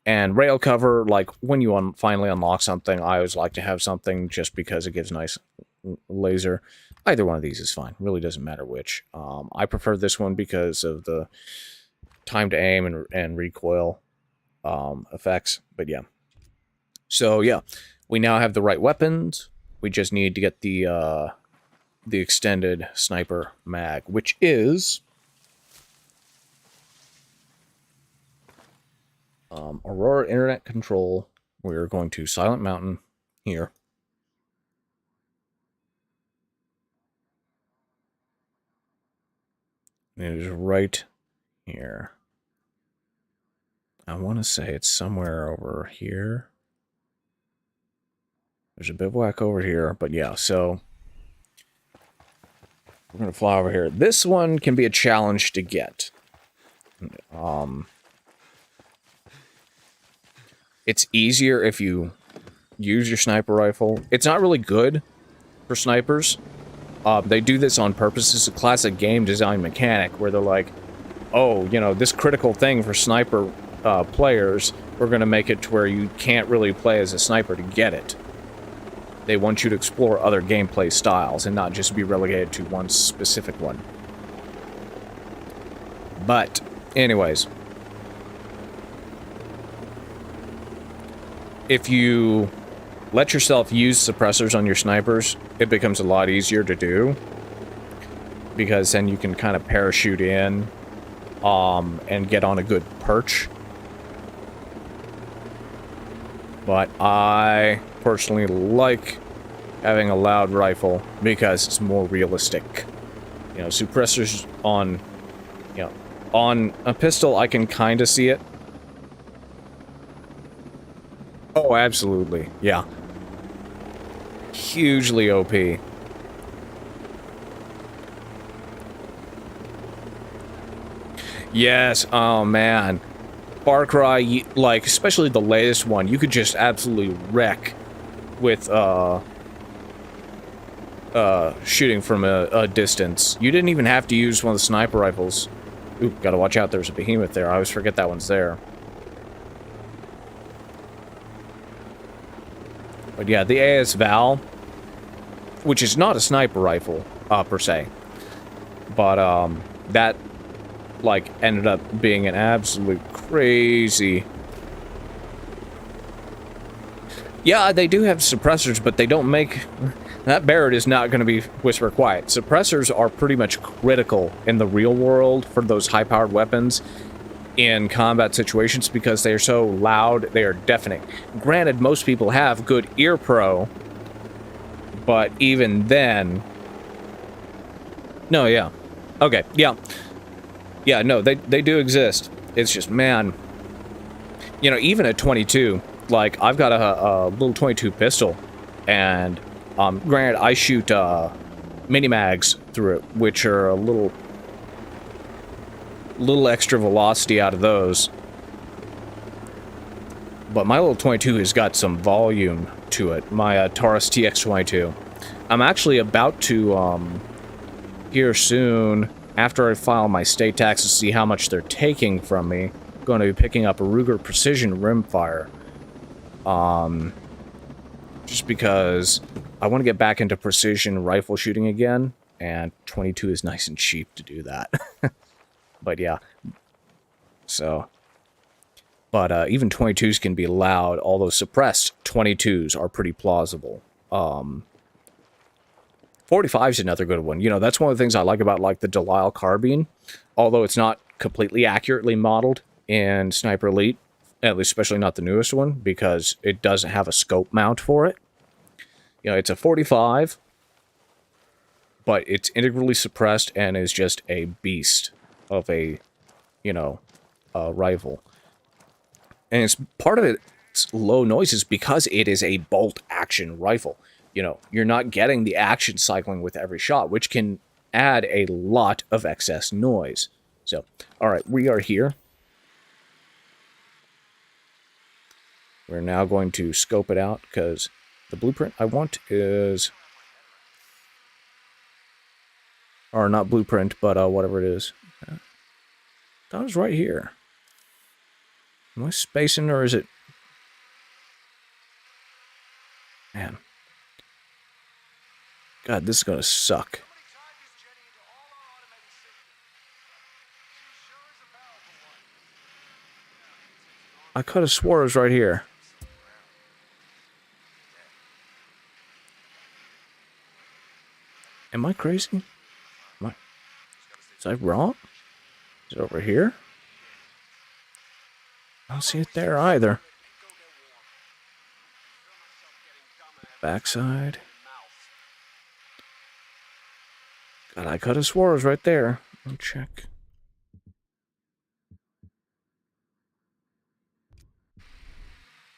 And rail cover, like, when you finally unlock something, I always like to have something just because it gives nice laser. Either one of these is fine. Really doesn't matter which. I prefer this one because of the time to aim and recoil effects. But yeah. So, yeah. We now have the right weapons. We just need to get the extended sniper mag, which is Aurora Internet Control. We're going to Silent Mountain here. It is right here. I want to say it's somewhere over here. There's a bivouac over here, but yeah, so we're going to fly over here. This one can be a challenge to get. It's easier if you use your sniper rifle. It's not really good for snipers. They do this on purpose. It's a classic game design mechanic where they're like, oh, you know, this critical thing for sniper players, we're going to make it to where you can't really play as a sniper to get it. They want you to explore other gameplay styles and not just be relegated to one specific one. But, anyways, if you let yourself use suppressors on your snipers, it becomes a lot easier to do. Because then you can kind of parachute in and get on a good perch. But I personally like having a loud rifle because it's more realistic. You know, suppressors on, you know, on a pistol, I can kind of see it. Oh, absolutely. Yeah. Hugely OP. Yes, oh man. Far Cry, like, especially the latest one, you could just absolutely wreck with, shooting from a distance. You didn't even have to use one of the sniper rifles. Ooh, gotta watch out, there's a behemoth there. I always forget that one's there. But yeah, the AS Val, which is not a sniper rifle, per se. But, that, like, ended up being an absolute crazy... Yeah, they do have suppressors, but they don't make... That Barrett is not going to be whisper quiet. Suppressors are pretty much critical in the real world for those high-powered weapons in combat situations because they are so loud, they are deafening. Granted, most people have good ear pro, but even then... No, yeah. Okay, yeah. Yeah, no, they do exist. It's just, man... You know, even at 22, like, I've got a little 22 pistol, and... granted, I shoot, mini-mags through it, which are a little extra velocity out of those. But my little 22 has got some volume to it, my, Taurus TX22. I'm actually about to, here soon, after I file my state taxes, see how much they're taking from me, I'm going to be picking up a Ruger Precision Rimfire. Just because... I want to get back into precision rifle shooting again, and 22 is nice and cheap to do that. But yeah. So. But even 22s can be loud, although suppressed 22s are pretty plausible. 45 is another good one. You know, that's one of the things I like about, like, the Delisle carbine. Although it's not completely accurately modeled in Sniper Elite, at least especially not the newest one, because it doesn't have a scope mount for it. You know, it's a 45, but it's integrally suppressed and is just a beast of a, you know, rifle. And it's part of its low noises because it is a bolt-action rifle. You know, you're not getting the action cycling with every shot, which can add a lot of excess noise. So, alright, we are here. We're now going to scope it out because... The blueprint I want is... Or not blueprint, but whatever it is. That was right here. Am I spacing or is it... Man. God, this is gonna suck. I could have swore it was right here. Am I crazy? Is I wrong? Is it over here? I don't see it there either. Backside. God, I could have swore it was right there. Let me check.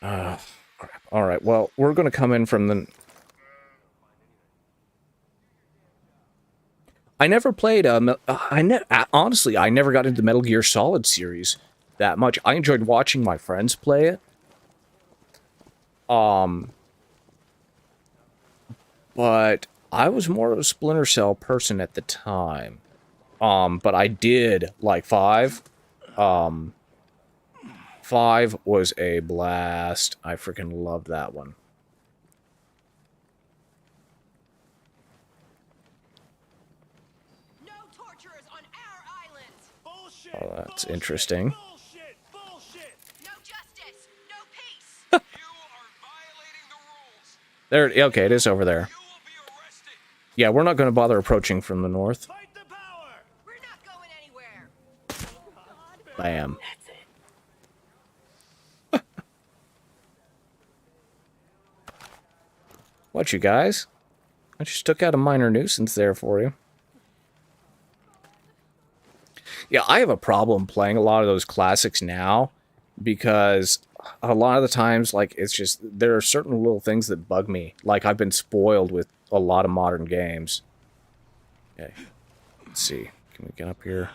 Crap. Alright, well, we're gonna come in from the... I never played honestly, I never got into the Metal Gear Solid series that much. I enjoyed watching my friends play it. But I was more of a Splinter Cell person at the time. But I did like 5. 5 was a blast. I freaking loved that one. No torturers on our island. Bullshit, Oh, that's bullshit, interesting. Bullshit, bullshit. No justice. No peace. You are violating the rules. There, okay, it is over there. You will be arrested. Yeah, we're not going to bother approaching from the north. Fight the power. We're not going anywhere. Bam. That's it. What, you guys? I just took out a minor nuisance there for you. Yeah, I have a problem playing a lot of those classics now because a lot of the times, like, it's just, there are certain little things that bug me. Like, I've been spoiled with a lot of modern games. Okay, let's see. Can we get up here?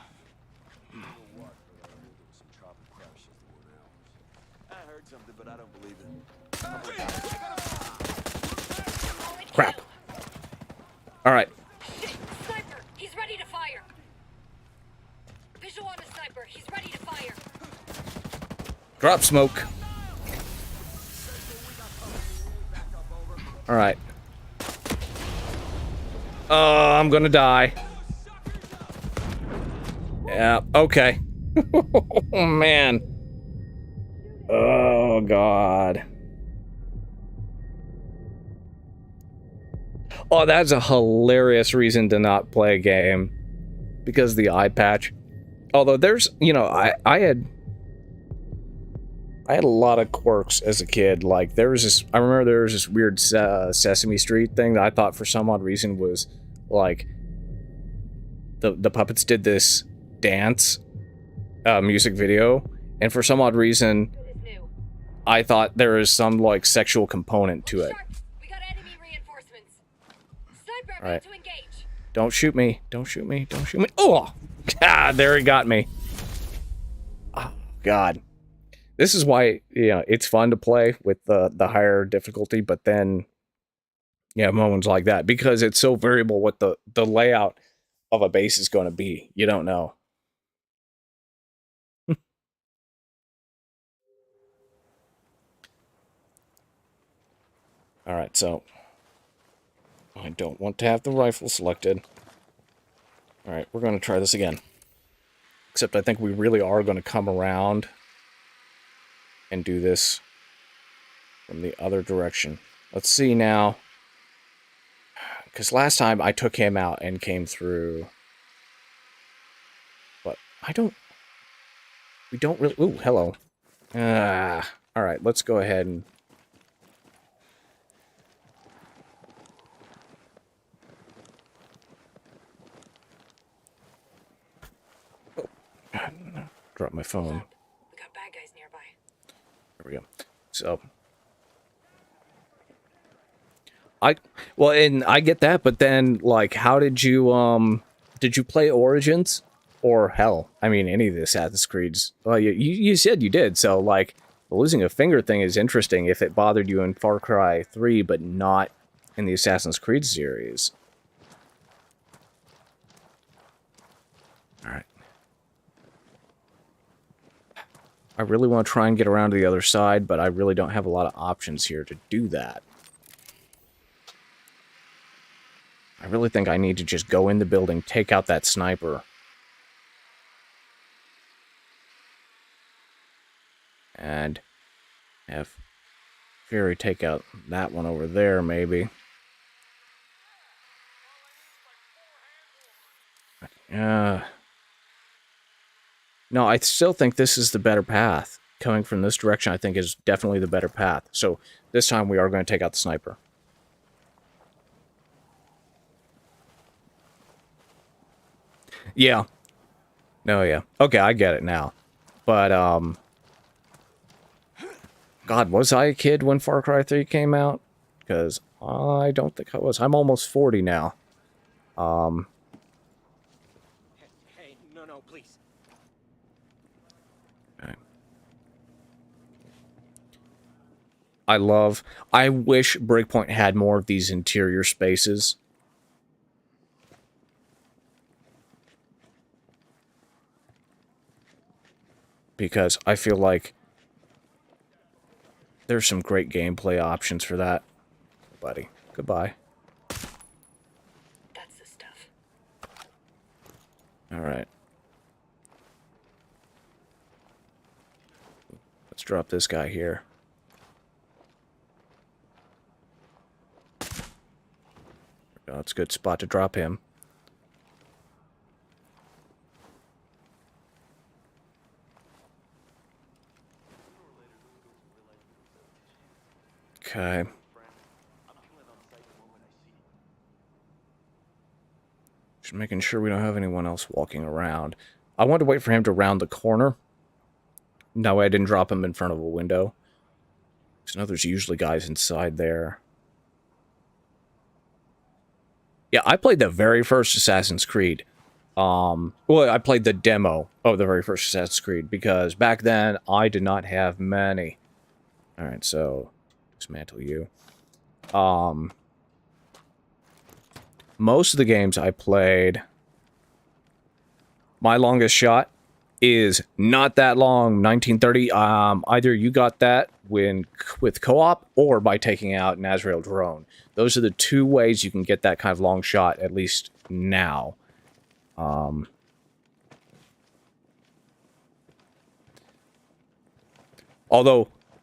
I heard something, but I don't believe it. Crap. All right. Shit, sniper. He's ready to fire. Visual on the sniper. He's ready to fire. Drop smoke. All right. Oh, I'm gonna die. Yeah, okay. Oh, man. Oh, God. Oh, that's a hilarious reason to not play a game. Because of the eye patch. Although there's, you know, I had a lot of quirks as a kid. Like, there was this, I remember there was this weird Sesame Street thing that I thought for some odd reason was, like, the puppets did this dance music video, and for some odd reason, It is new. I thought there was some, like, sexual component to it. Sharp. We got enemy reinforcements. Sniper All right. ready to engage. Don't shoot me. Don't shoot me. Don't shoot me. Oh! God, there he got me. Oh, God. This is why, you know, it's fun to play with the higher difficulty, but then, yeah, moments like that, because it's so variable what the layout of a base is going to be. You don't know. All right, so I don't want to have the rifle selected. All right, we're going to try this again. Except I think we really are going to come around and do this from the other direction. Let's see now. Because last time I took him out and came through. But I don't... We don't really... Ooh, hello. Alright, let's go ahead and... Oh, God, no. Drop my phone. We got bad guys nearby. There we go. So... Well, and I get that, but then, like, how did you play Origins? Or, hell, I mean, any of the Assassin's Creeds? Well, you said you did, so, like, the losing a finger thing is interesting if it bothered you in Far Cry 3, but not in the Assassin's Creed series. Alright. I really want to try and get around to the other side, but I really don't have a lot of options here to do that. I really think I need to just go in the building, take out that sniper. And have Fury take out that one over there, maybe. No, I still think this is the better path. Coming from this direction, I think, is definitely the better path. So this time we are going to take out the sniper. Yeah. No, yeah. Okay, I get it now. But, God, was I a kid when Far Cry 3 came out? Because I don't think I was. I'm almost 40 now. Hey, no, please. Okay. I wish Breakpoint had more of these interior spaces. Because I feel like there's some great gameplay options for that. Buddy, goodbye. That's the stuff. Alright. Let's drop this guy here. That's a good spot to drop him. Okay. Just making sure we don't have anyone else walking around. I wanted to wait for him to round the corner. That way I didn't drop him in front of a window. Because I know there's usually guys inside there. Yeah, I played the very first Assassin's Creed. Well, I played the demo of the very first Assassin's Creed. Because back then, I did not have many. Alright, so dismantle you. Most of the games I played, my longest shot is not that long, 1930. Either you got that with co-op or by taking out an Azrael drone. Those are the two ways you can get that kind of long shot, at least now. Although,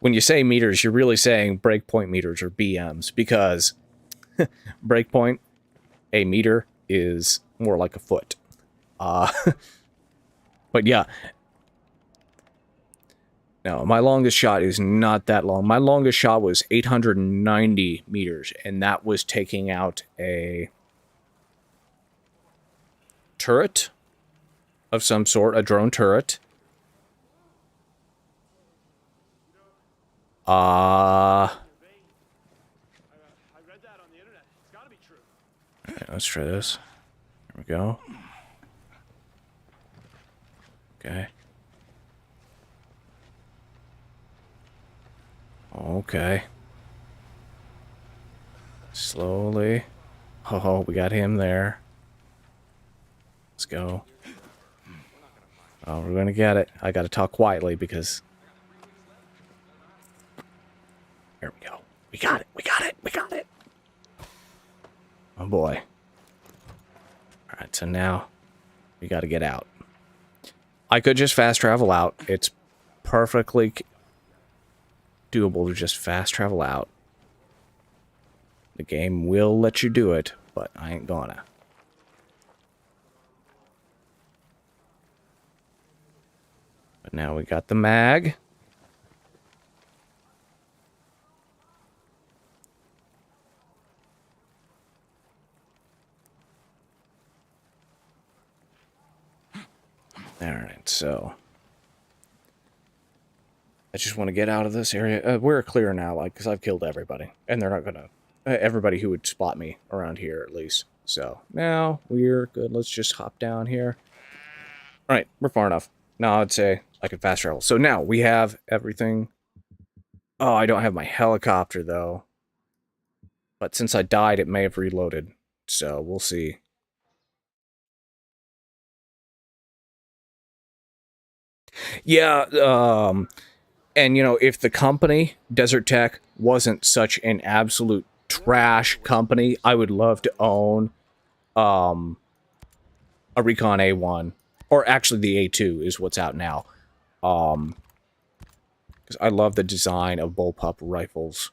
when you say meters, you're really saying breakpoint meters or BMs, because breakpoint, a meter is more like a foot. But yeah. No, my longest shot is not that long. My longest shot was 890 meters, and that was taking out a turret of some sort, a drone turret. I read that on the internet. It's gotta be true. Alright, let's try this. There we go. Okay. Okay. Slowly. Oh, we got him there. Let's go. Oh, we're gonna get it. I gotta talk quietly because... Here we go. We got it. We got it. We got it. Oh, boy. Alright, so now we gotta get out. I could just fast travel out. It's perfectly doable to just fast travel out. The game will let you do it, but I ain't gonna. But now we got the mag. Alright, so... I just want to get out of this area. We're clear now, like, because I've killed everybody. And they're not gonna... everybody who would spot me around here, at least. So, now we're good. Let's just hop down here. Alright, we're far enough. Now I'd say I could fast travel. So now, we have everything. Oh, I don't have my helicopter, though. But since I died, it may have reloaded. So, we'll see. Yeah, and you know, if the company, Desert Tech, wasn't such an absolute trash company, I would love to own a Recon A1. Or actually the A2 is what's out now. Because I love the design of bullpup rifles.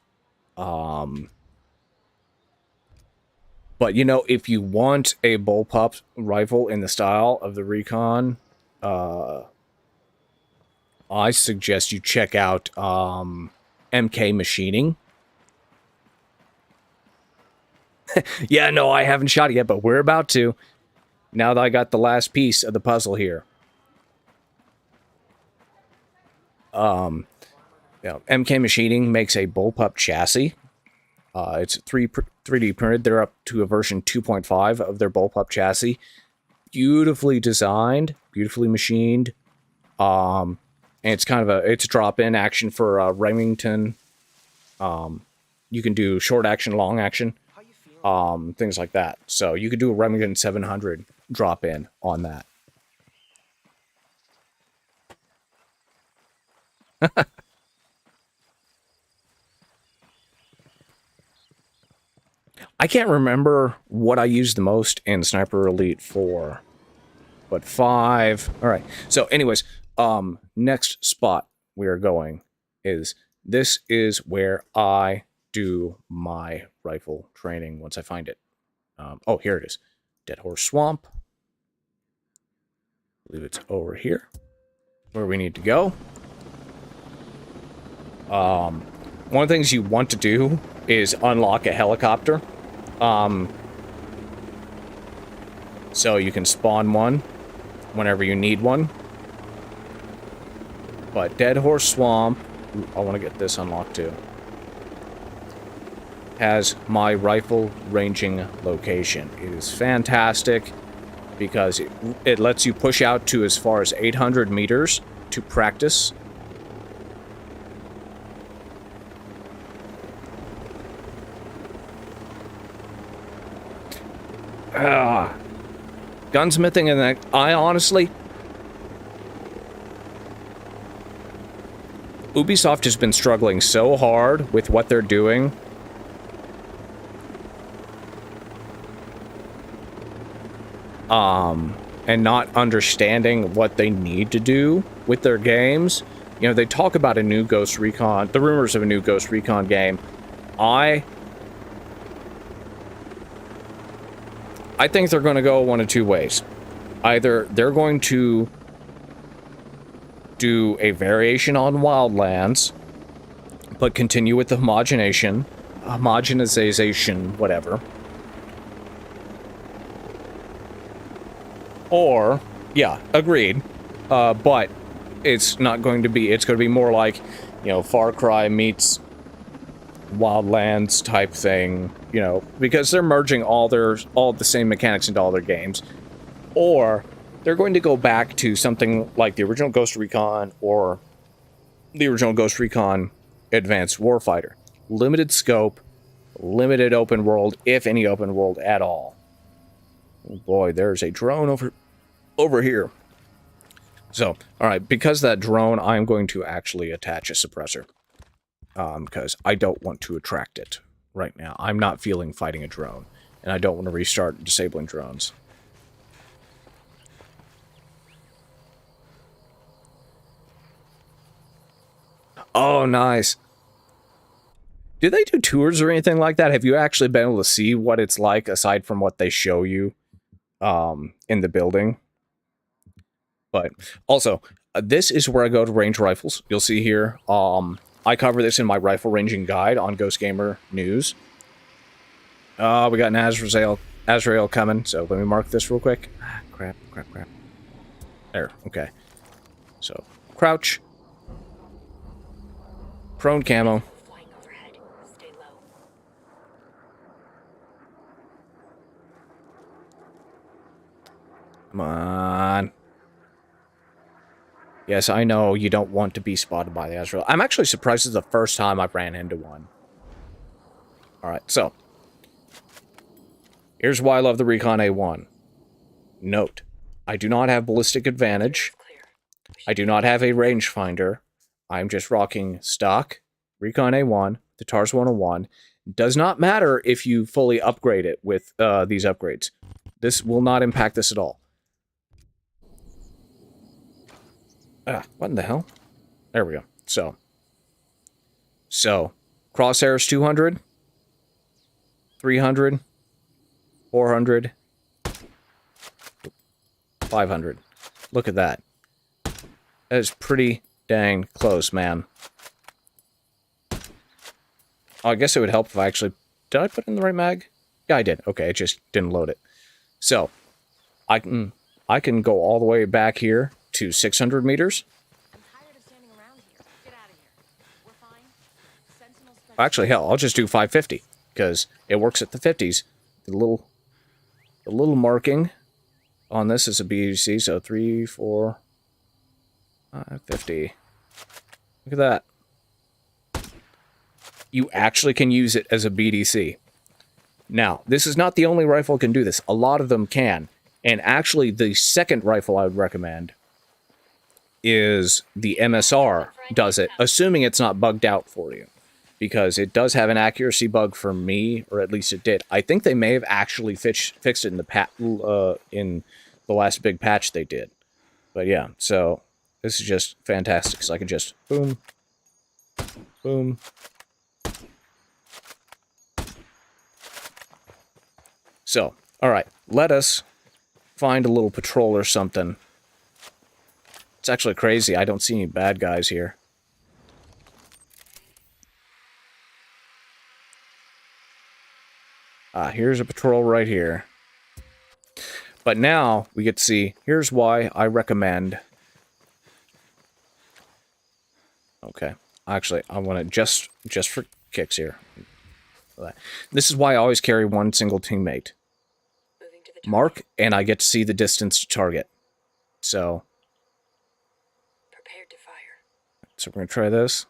But, you know, if you want a bullpup rifle in the style of the Recon, I suggest you check out MK Machining. Yeah, no, I haven't shot it yet, but we're about to. Now that I got the last piece of the puzzle here. MK Machining makes a bullpup chassis. It's 3D printed. They're up to a version 2.5 of their bullpup chassis. Beautifully designed, beautifully machined. And it's kind of it's drop-in action for Remington. You can do short action, long action, things like that. So you could do a Remington 700 drop-in on that. I can't remember what I used the most in Sniper Elite 4, but 5. All right. So anyways, next spot we are going is this is where I do my rifle training once I find it. Oh, here it is. Dead Horse Swamp. I believe it's over here where we need to go. One of the things you want to do is unlock a helicopter. So you can spawn one whenever you need one. But Dead Horse Swamp, I want to get this unlocked too, has my rifle ranging location. It is fantastic because it lets you push out to as far as 800 meters to practice. Gunsmithing, and that, I honestly, Ubisoft has been struggling so hard with what they're doing. And not understanding what they need to do with their games. You know, they talk about a new Ghost Recon, the rumors of a new Ghost Recon game. I think they're going to go one of two ways. Either they're going to do a variation on Wildlands, but continue with the homogenization, whatever. Or, yeah, agreed. But it's not going to be, it's going to be more like, you know, Far Cry meets Wildlands type thing, you know, because they're merging all the same mechanics into all their games. Or they're going to go back to something like the original Ghost Recon or the original Ghost Recon Advanced Warfighter. Limited scope, limited open world, if any open world at all. Oh boy, there's a drone over here. So, all right, because that drone, I'm going to actually attach a suppressor. Because I don't want to attract it right now. I'm not feeling fighting a drone, and I don't want to restart disabling drones. Oh, nice. Do they do tours or anything like that? Have you actually been able to see what it's like aside from what they show you in the building? But also, this is where I go to range rifles. You'll see here. I cover this in my rifle ranging guide on Ghost Gamer News. We got an Azrael coming, so let me mark this real quick. Crap. There, okay. So, crouch. Prone camo. Flying overhead. Stay low. Come on. Yes, I know you don't want to be spotted by the Azrael. I'm actually surprised this is the first time I've ran into one. Alright, so. Here's why I love the Recon A1. Note, I do not have ballistic advantage. I do not have a rangefinder. I'm just rocking stock Recon A1, the TARS 101. Does not matter if you fully upgrade it with these upgrades. This will not impact this at all. What in the hell? There we go. So, crosshairs 200, 300, 400. 500. Look at that. That is pretty dang close, man. Oh, I guess it would help if I actually... Did I put in the right mag? Yeah, I did. Okay, it just didn't load it. So, I can go all the way back here to 600 meters. I'm tired of standing around here. Get out of here. We're fine. Sentinel spent Actually, hell, I'll just do 550 because it works at the 50s. The little marking on this is a BDC, so 3, 4, 5, 50. Look at that. You actually can use it as a BDC. Now, this is not the only rifle that can do this. A lot of them can. And actually, the second rifle I would recommend is the MSR does it, assuming it's not bugged out for you. Because it does have an accuracy bug for me, or at least it did. I think they may have actually fixed it in the last big patch they did. But yeah, so this is just fantastic. So I can just boom, boom. So, alright, let us find a little patrol or something. It's actually crazy, I don't see any bad guys here. Here's a patrol right here. But now, we get to see, here's why I recommend... Okay, actually, I want to just for kicks here. This is why I always carry one single teammate. moving to the Mark, and I get to see the distance to target. So prepared to fire. we're going to try this.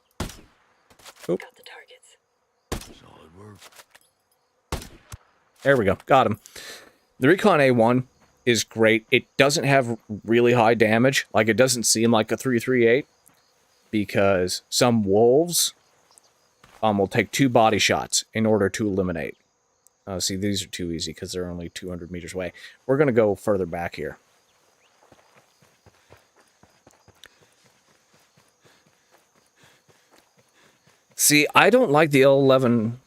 Oop, Got the targets. Solid work. there we go. Got him. The Recon A1 is great. It doesn't have really high damage. Like, it doesn't seem like a 338. Because some wolves will take 2 body shots in order to eliminate. See, these are too easy because they're only 200 meters away. We're going to go further back here. See, I don't like the L11,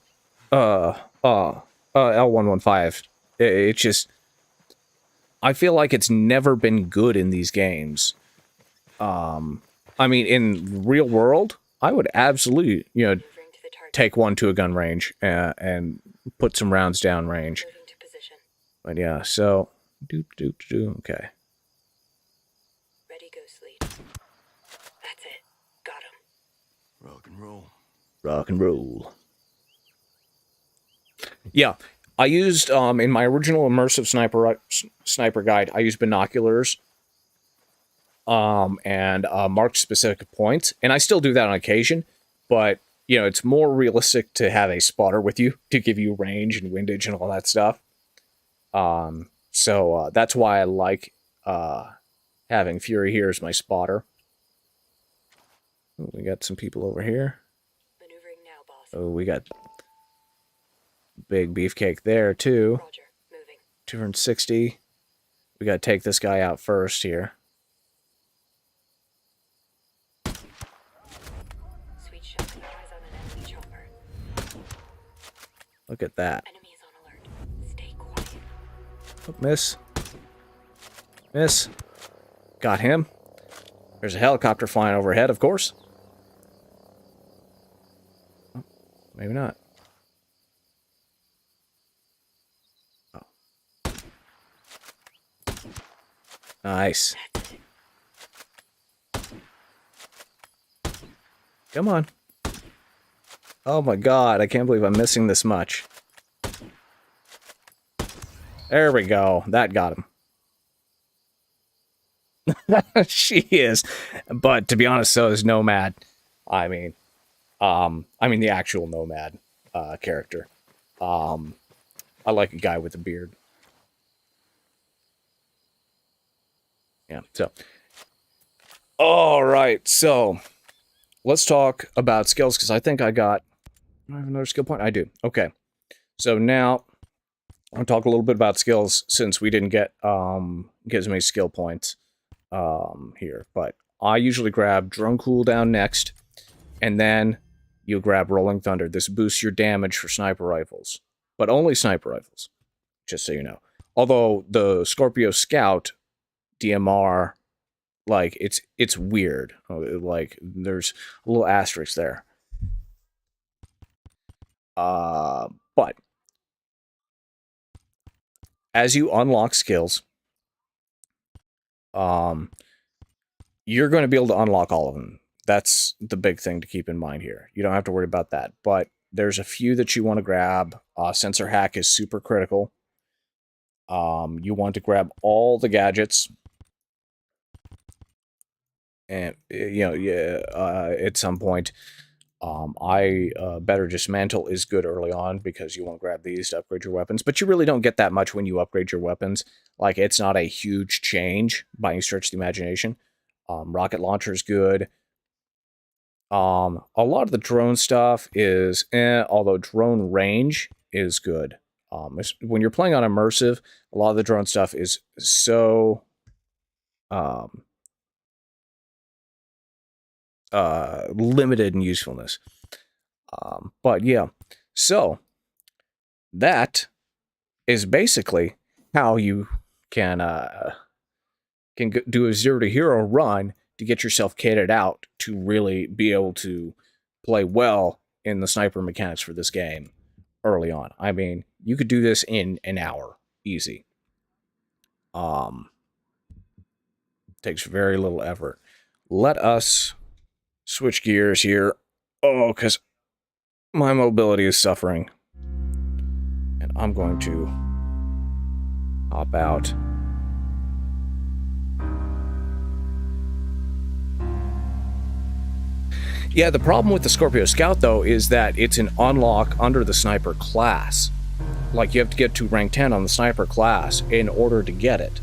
L115. It's just, I feel like it's never been good in these games. I mean, in real world, I would absolutely, Moving to the target. take one to a gun range and put some rounds down range. Moving to position. But yeah, so okay. Ready, ghost lead. That's it. Got him. Rock and roll. Rock and roll. Yeah, I used in my original immersive sniper guide, I used binoculars and marked specific points, and I still do that on occasion, but you know, it's more realistic to have a spotter with you to give you range and windage and all that stuff. So that's why I like having Fury here as my spotter. Ooh, we got some people over here. Maneuvering now, boss. Oh, we got big beefcake there too. Roger. Moving. 260. We gotta take this guy out first here. Sweet shot. Eyes on an enemy chopper. Look at that. Enemies on alert. Stay quiet. Oh, miss. Miss. Got him. There's a helicopter flying overhead, of course. Oh, maybe not. Oh. Nice. Come on. Oh my god, I can't believe I'm missing this much. There we go. That got him. She is. But to be honest, so is Nomad. I mean the actual Nomad character. I like a guy with a beard. Yeah, so. Alright, so let's talk about skills, because I think I got... Do I have another skill point? I do. Okay. So now, I'll talk a little bit about skills, since we didn't get as many skill points here. But I usually grab Drone Cooldown next, and then you grab Rolling Thunder. This boosts your damage for sniper rifles, but only sniper rifles. just so you know. Although the Scorpio Scout DMR, like, it's weird. Like, there's a little asterisk there. But as you unlock skills, you're going to be able to unlock all of them. That's the big thing to keep in mind here. You don't have to worry about that. But there's a few that you want to grab. Sensor hack is super critical. You want to grab all the gadgets. And, at some point, better dismantle is good early on because you want to grab these to upgrade your weapons. But you really don't get that much when you upgrade your weapons. Like, it's not a huge change by any stretch of the imagination. Rocket launcher is good. A lot of the drone stuff is, although drone range is good. When you're playing on Immersive, a lot of the drone stuff is so limited in usefulness. But yeah, so that is basically how you can do a 0 to hero run to get yourself kitted out to really be able to play well in the sniper mechanics for this game early on. I mean, you could do this in an hour, easy. Takes very little effort. Let us switch gears here. Oh, because my mobility is suffering. And I'm going to hop out. Yeah, the problem with the Scorpio Scout, though, is that it's an unlock under the sniper class. Like, you have to get to rank 10 on the sniper class in order to get it.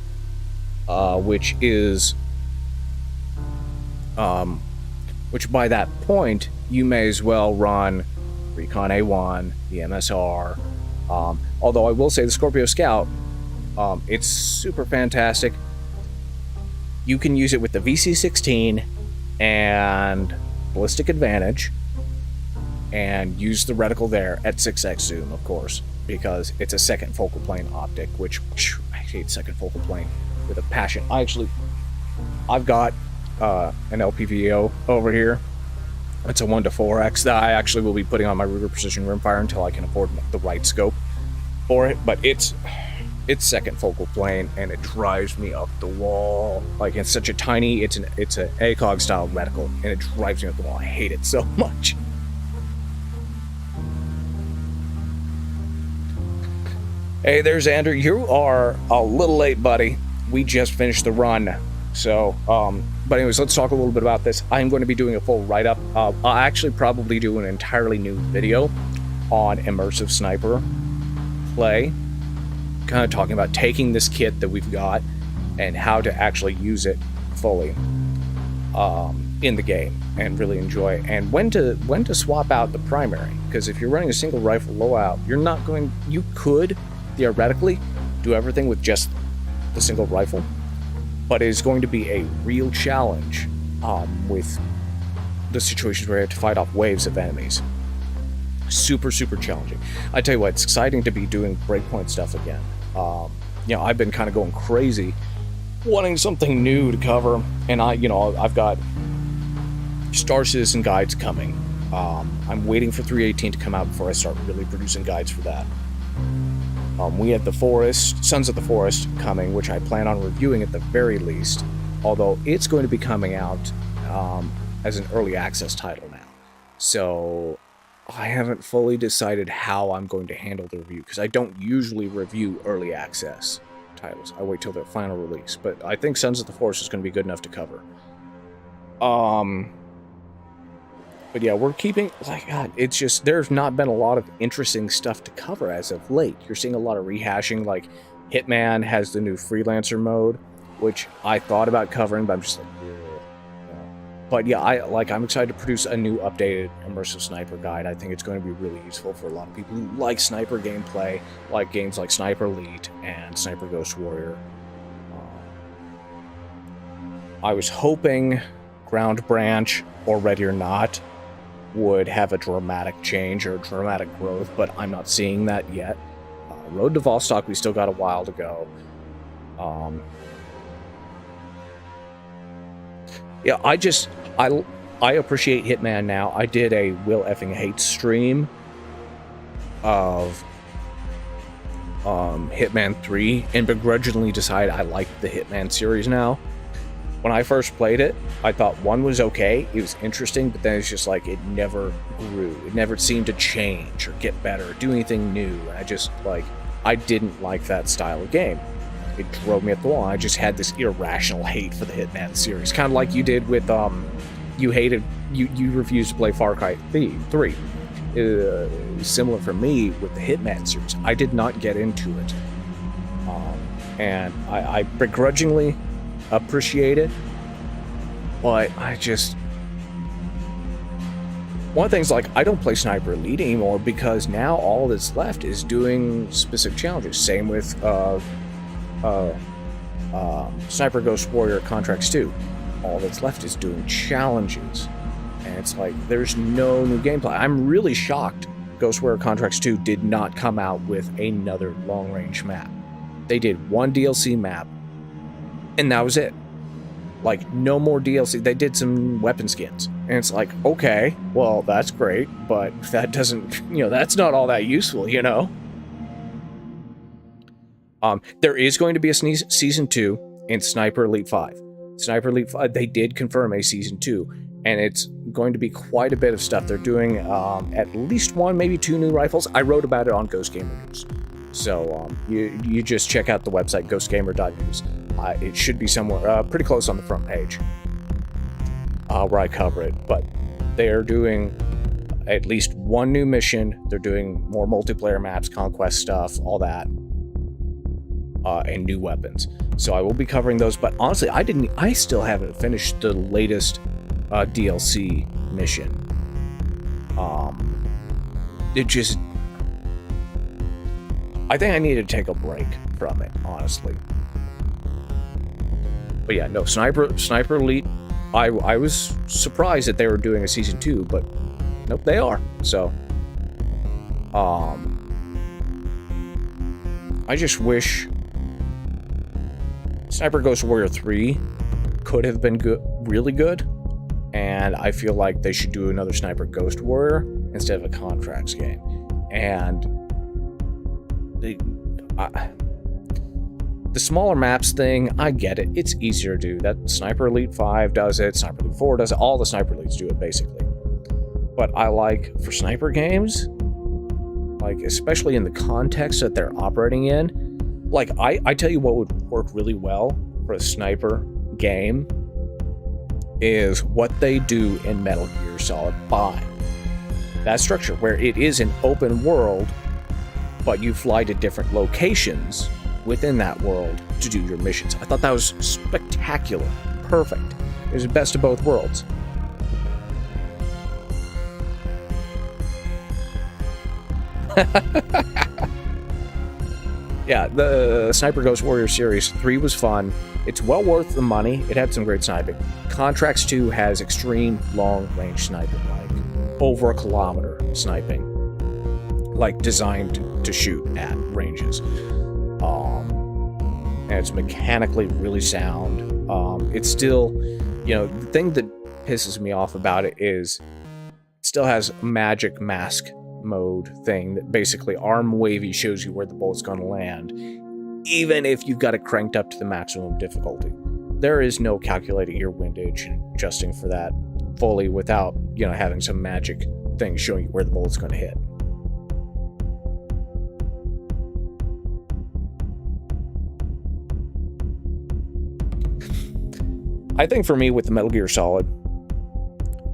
Which by that point, you may as well run Recon A1, the MSR. Although I will say the Scorpio Scout, it's super fantastic. You can use it with the VC-16 and Ballistic Advantage, and use the reticle there at 6x zoom, of course, because it's a second focal plane optic, which I hate second focal plane with a passion. I've got an LPVO over here. It's a 1:4x that I actually will be putting on my Ruger Precision Rimfire until I can afford the right scope for it, but it's second focal plane, and it drives me up the wall. Like, it's such a tiny, it's an ACOG style reticle, and it drives me up the wall. I hate it so much. Hey, there's Andrew. You are a little late, buddy. We just finished the run. So, but anyways, let's talk a little bit about this. I'm going to be doing a full write-up. I'll actually probably do an entirely new video on Immersive Sniper play, kind of talking about taking this kit that we've got and how to actually use it fully in the game and really enjoy it, and when to swap out the primary, because if you're running a single rifle loadout, you could theoretically do everything with just the single rifle, but it is going to be a real challenge with the situations where you have to fight off waves of enemies. Super challenging. I tell you what, it's exciting to be doing Breakpoint stuff again. I've been kind of going crazy wanting something new to cover, and I've got Star Citizen guides coming. I'm waiting for 318 to come out before I start really producing guides for that. We have Sons of the Forest coming, which I plan on reviewing at the very least, although it's going to be coming out as an early access title now. So I haven't fully decided how I'm going to handle the review, because I don't usually review early access titles. I wait till their final release, but I think Sons of the Forest is going to be good enough to cover. But yeah, we're keeping, God, it's just, there's not been a lot of interesting stuff to cover as of late. You're seeing a lot of rehashing, like Hitman has the new Freelancer mode, which I thought about covering, but I'm just like, but yeah, I'm excited to produce a new updated Immersive Sniper guide. I think it's going to be really useful for a lot of people who like sniper gameplay, like games like Sniper Elite and Sniper Ghost Warrior. I was hoping Ground Branch or Ready or Not would have a dramatic change or dramatic growth, but I'm not seeing that yet. Road to Vostok, we still got a while to go. Yeah, I appreciate Hitman now. I did a Will Effing Hate stream of Hitman 3 and begrudgingly decided I liked the Hitman series now. When I first played it, I thought 1 was okay, it was interesting, but then it's just like it never grew. It never seemed to change or get better or do anything new. I didn't like that style of game. It drove me up the wall. I just had this irrational hate for the Hitman series. Kind of like you did with, you refused to play Far Cry 3. Similar for me with the Hitman series. I did not get into it. And I begrudgingly appreciate it, but one of the things, like, I don't play Sniper Elite anymore because now all that's left is doing specific challenges. Same with Sniper Ghost Warrior Contracts 2. All that's left is doing challenges, and it's like there's no new gameplay. I'm really shocked Ghost Warrior Contracts 2 did not come out with another long-range map. They did one DLC map, and that was it. Like, no more DLC. They did some weapon skins. And it's like, okay, well, that's great, but that doesn't, that's not all that useful, There is going to be a Season 2 in Sniper Elite 5. Sniper Elite 5, they did confirm a Season 2, and it's going to be quite a bit of stuff. They're doing at least 1, maybe 2 new rifles. I wrote about it on Ghost Gamer News. So you just check out the website, ghostgamer.news. It should be somewhere pretty close on the front page where I cover it. But they're doing at least 1 new mission. They're doing more multiplayer maps, conquest stuff, all that, and new weapons. So I will be covering those. But honestly, I still haven't finished the latest DLC mission. I think I need to take a break from it, honestly. But yeah, no, Sniper Elite, I was surprised that they were doing a Season 2, but nope, they are. So, I just wish Sniper Ghost Warrior 3 could have been good, really good, and I feel like they should do another Sniper Ghost Warrior instead of a Contracts game. And the smaller maps thing, I get it. It's easier to do. That Sniper Elite 5 does it. Sniper Elite 4 does it. All the Sniper Elites do it, basically. But I like, for sniper games, like, especially in the context that they're operating in, like, I tell you what would work really well for a sniper game is what they do in Metal Gear Solid 5. That structure, where it is an open world, but you fly to different locations within that world to do your missions. I thought that was spectacular. Perfect. It was the best of both worlds. Yeah, the Sniper Ghost Warrior Series 3 was fun. It's well worth the money. It had some great sniping. Contracts 2 has extreme long-range sniping, like over a kilometer sniping, like designed to shoot at ranges. And it's mechanically really sound. It's still, the thing that pisses me off about it is it still has magic mask mode thing that basically arm wavy shows you where the bullet's going to land, even if you've got it cranked up to the maximum difficulty. There is no calculating your windage and adjusting for that fully without, having some magic thing showing you where the bullet's going to hit. I think for me with the Metal Gear Solid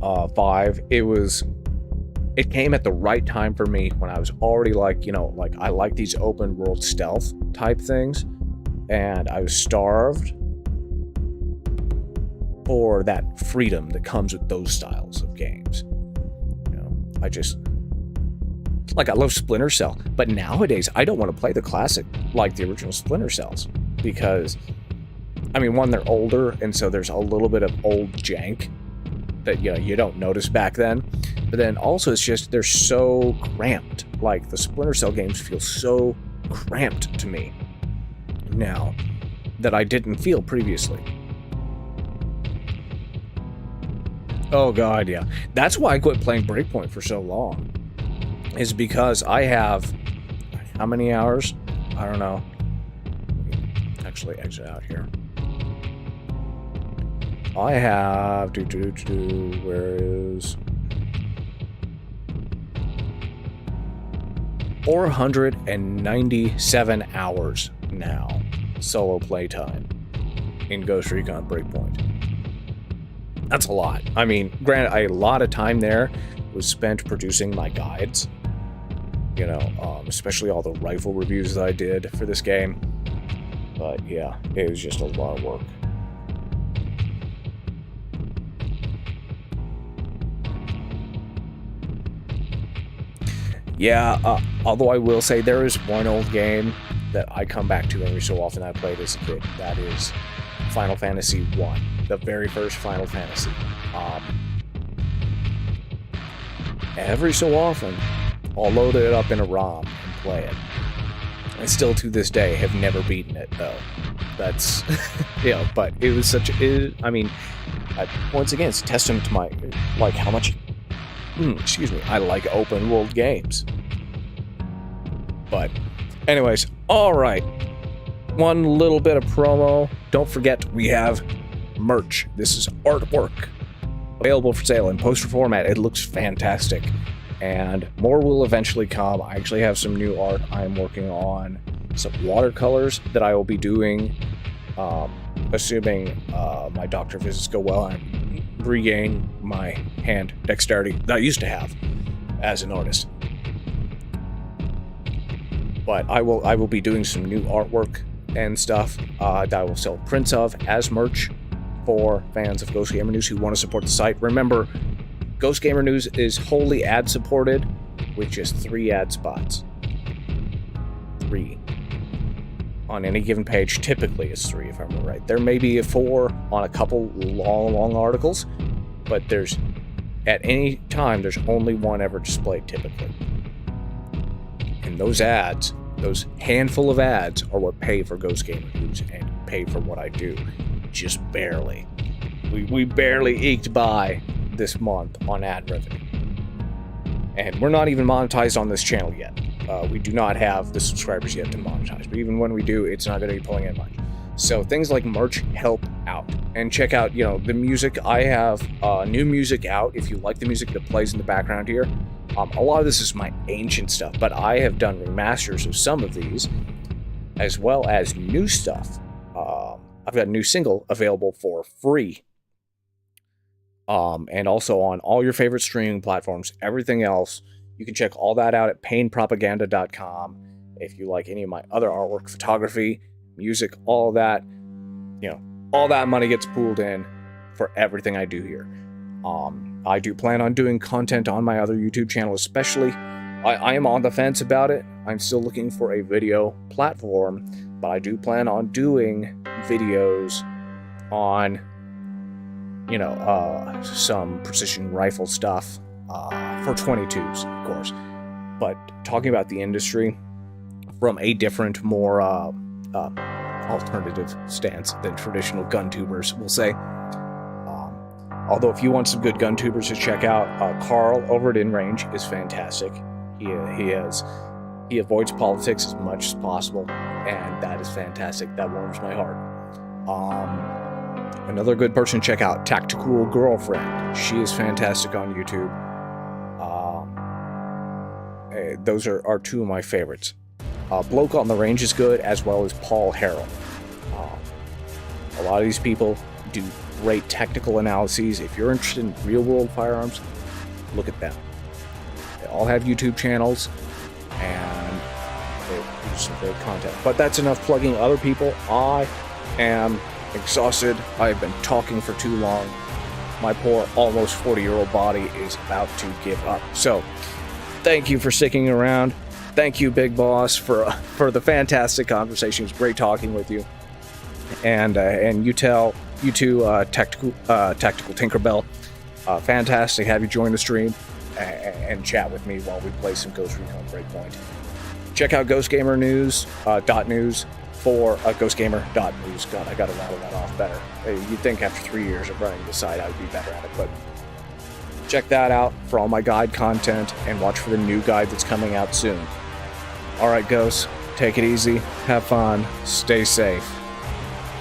5, it came at the right time for me when I was already I like these open world stealth type things, and I was starved for that freedom that comes with those styles of games. I love Splinter Cell, but nowadays I don't want to play the classic, like the original Splinter Cells, because one, they're older, and so there's a little bit of old jank that you don't notice back then. But then also it's just they're so cramped. Like the Splinter Cell games feel so cramped to me now that I didn't feel previously. Oh god, yeah. That's why I quit playing Breakpoint for so long. Is because I have... How many hours? I don't know. Actually, exit out here. I have... Where is... 497 hours now. Solo playtime in Ghost Recon Breakpoint. That's a lot. I mean, granted, a lot of time there was spent producing my guides. You know, especially all the rifle reviews that I did for this game. But yeah, it was just a lot of work. Yeah, although I will say there is one old game that I come back to every so often I played as a kid. That is Final Fantasy 1, the very first Final Fantasy. Every so often, I'll load it up in a ROM and play it. I still to this day have never beaten it though. That's, you know, but it was such a, I mean, once again, it's a testament to my, like how much, excuse me, I like open world games. But anyways, all right. One little bit of promo. Don't forget we have merch. This is artwork available for sale in poster format. It looks fantastic. And more will eventually come. I actually have some new art I'm working on. Some watercolors that I will be doing. Assuming my doctor visits go well and regain my hand dexterity that I used to have as an artist. But I will be doing some new artwork and stuff that I will sell prints of as merch for fans of Ghost Gamer News who want to support the site. Remember, Ghost Gamer News is wholly ad supported with just 3 ad spots. 3 on any given page. Typically it's 3 if I remember right. There may be a 4 on a couple long articles, but there's at any time there's only 1 ever displayed typically. And those ads, those handful of ads, are what pay for Ghost Gamer News and pay for what I do. Just barely. We barely eked by this month on ad revenue. And we're not even monetized on this channel yet. We do not have the subscribers yet to monetize, but even when we do, it's not going to be pulling in much. So things like merch help out. And check out, you know, the music. I have new music out. If you like the music that plays in the background here, a lot of this is my ancient stuff, but I have done remasters of some of these, as well as new stuff. I've got a new single available for free. And also on all your favorite streaming platforms, everything else. You can check all that out at painpropaganda.com. If you like any of my other artwork, photography, music, all of that, you know, all that money gets pooled in for everything I do here. I do plan on doing content on my other YouTube channel, especially. I am on the fence about it. I'm still looking for a video platform, but I do plan on doing videos on, you know, some precision rifle stuff for 22s, of course. But talking about the industry from a different, more alternative stance than traditional gun tubers, we'll say. Although if you want some good gun tubers to check out, Carl over at InRange is fantastic. He avoids politics as much as possible, and that is fantastic. That warms my heart. Another good person to check out, Tactical Girlfriend. She is fantastic on YouTube. Those are 2 of my favorites. Bloke on the Range is good, as well as Paul Harrell. A lot of these people do great technical analyses. If you're interested in real-world firearms, look at them. They all have YouTube channels, and they do some great content. But that's enough plugging other people. I am exhausted. I've been talking for too long. My poor, almost 40-year-old body is about to give up. So, thank you for sticking around. Thank you, Big Boss, for the fantastic conversation. It's great talking with you. And you too, Tactical Tinkerbell. Fantastic to have you join the stream and chat with me while we play some Ghost Recon Breakpoint. check out GhostGamer News .news for GhostGamer.news. God, I got to rattle that off better. You'd think after 3 years of running the site, I would be better at it, but check that out for all my guide content and watch for the new guide that's coming out soon. All right, Ghosts, take it easy, have fun, stay safe.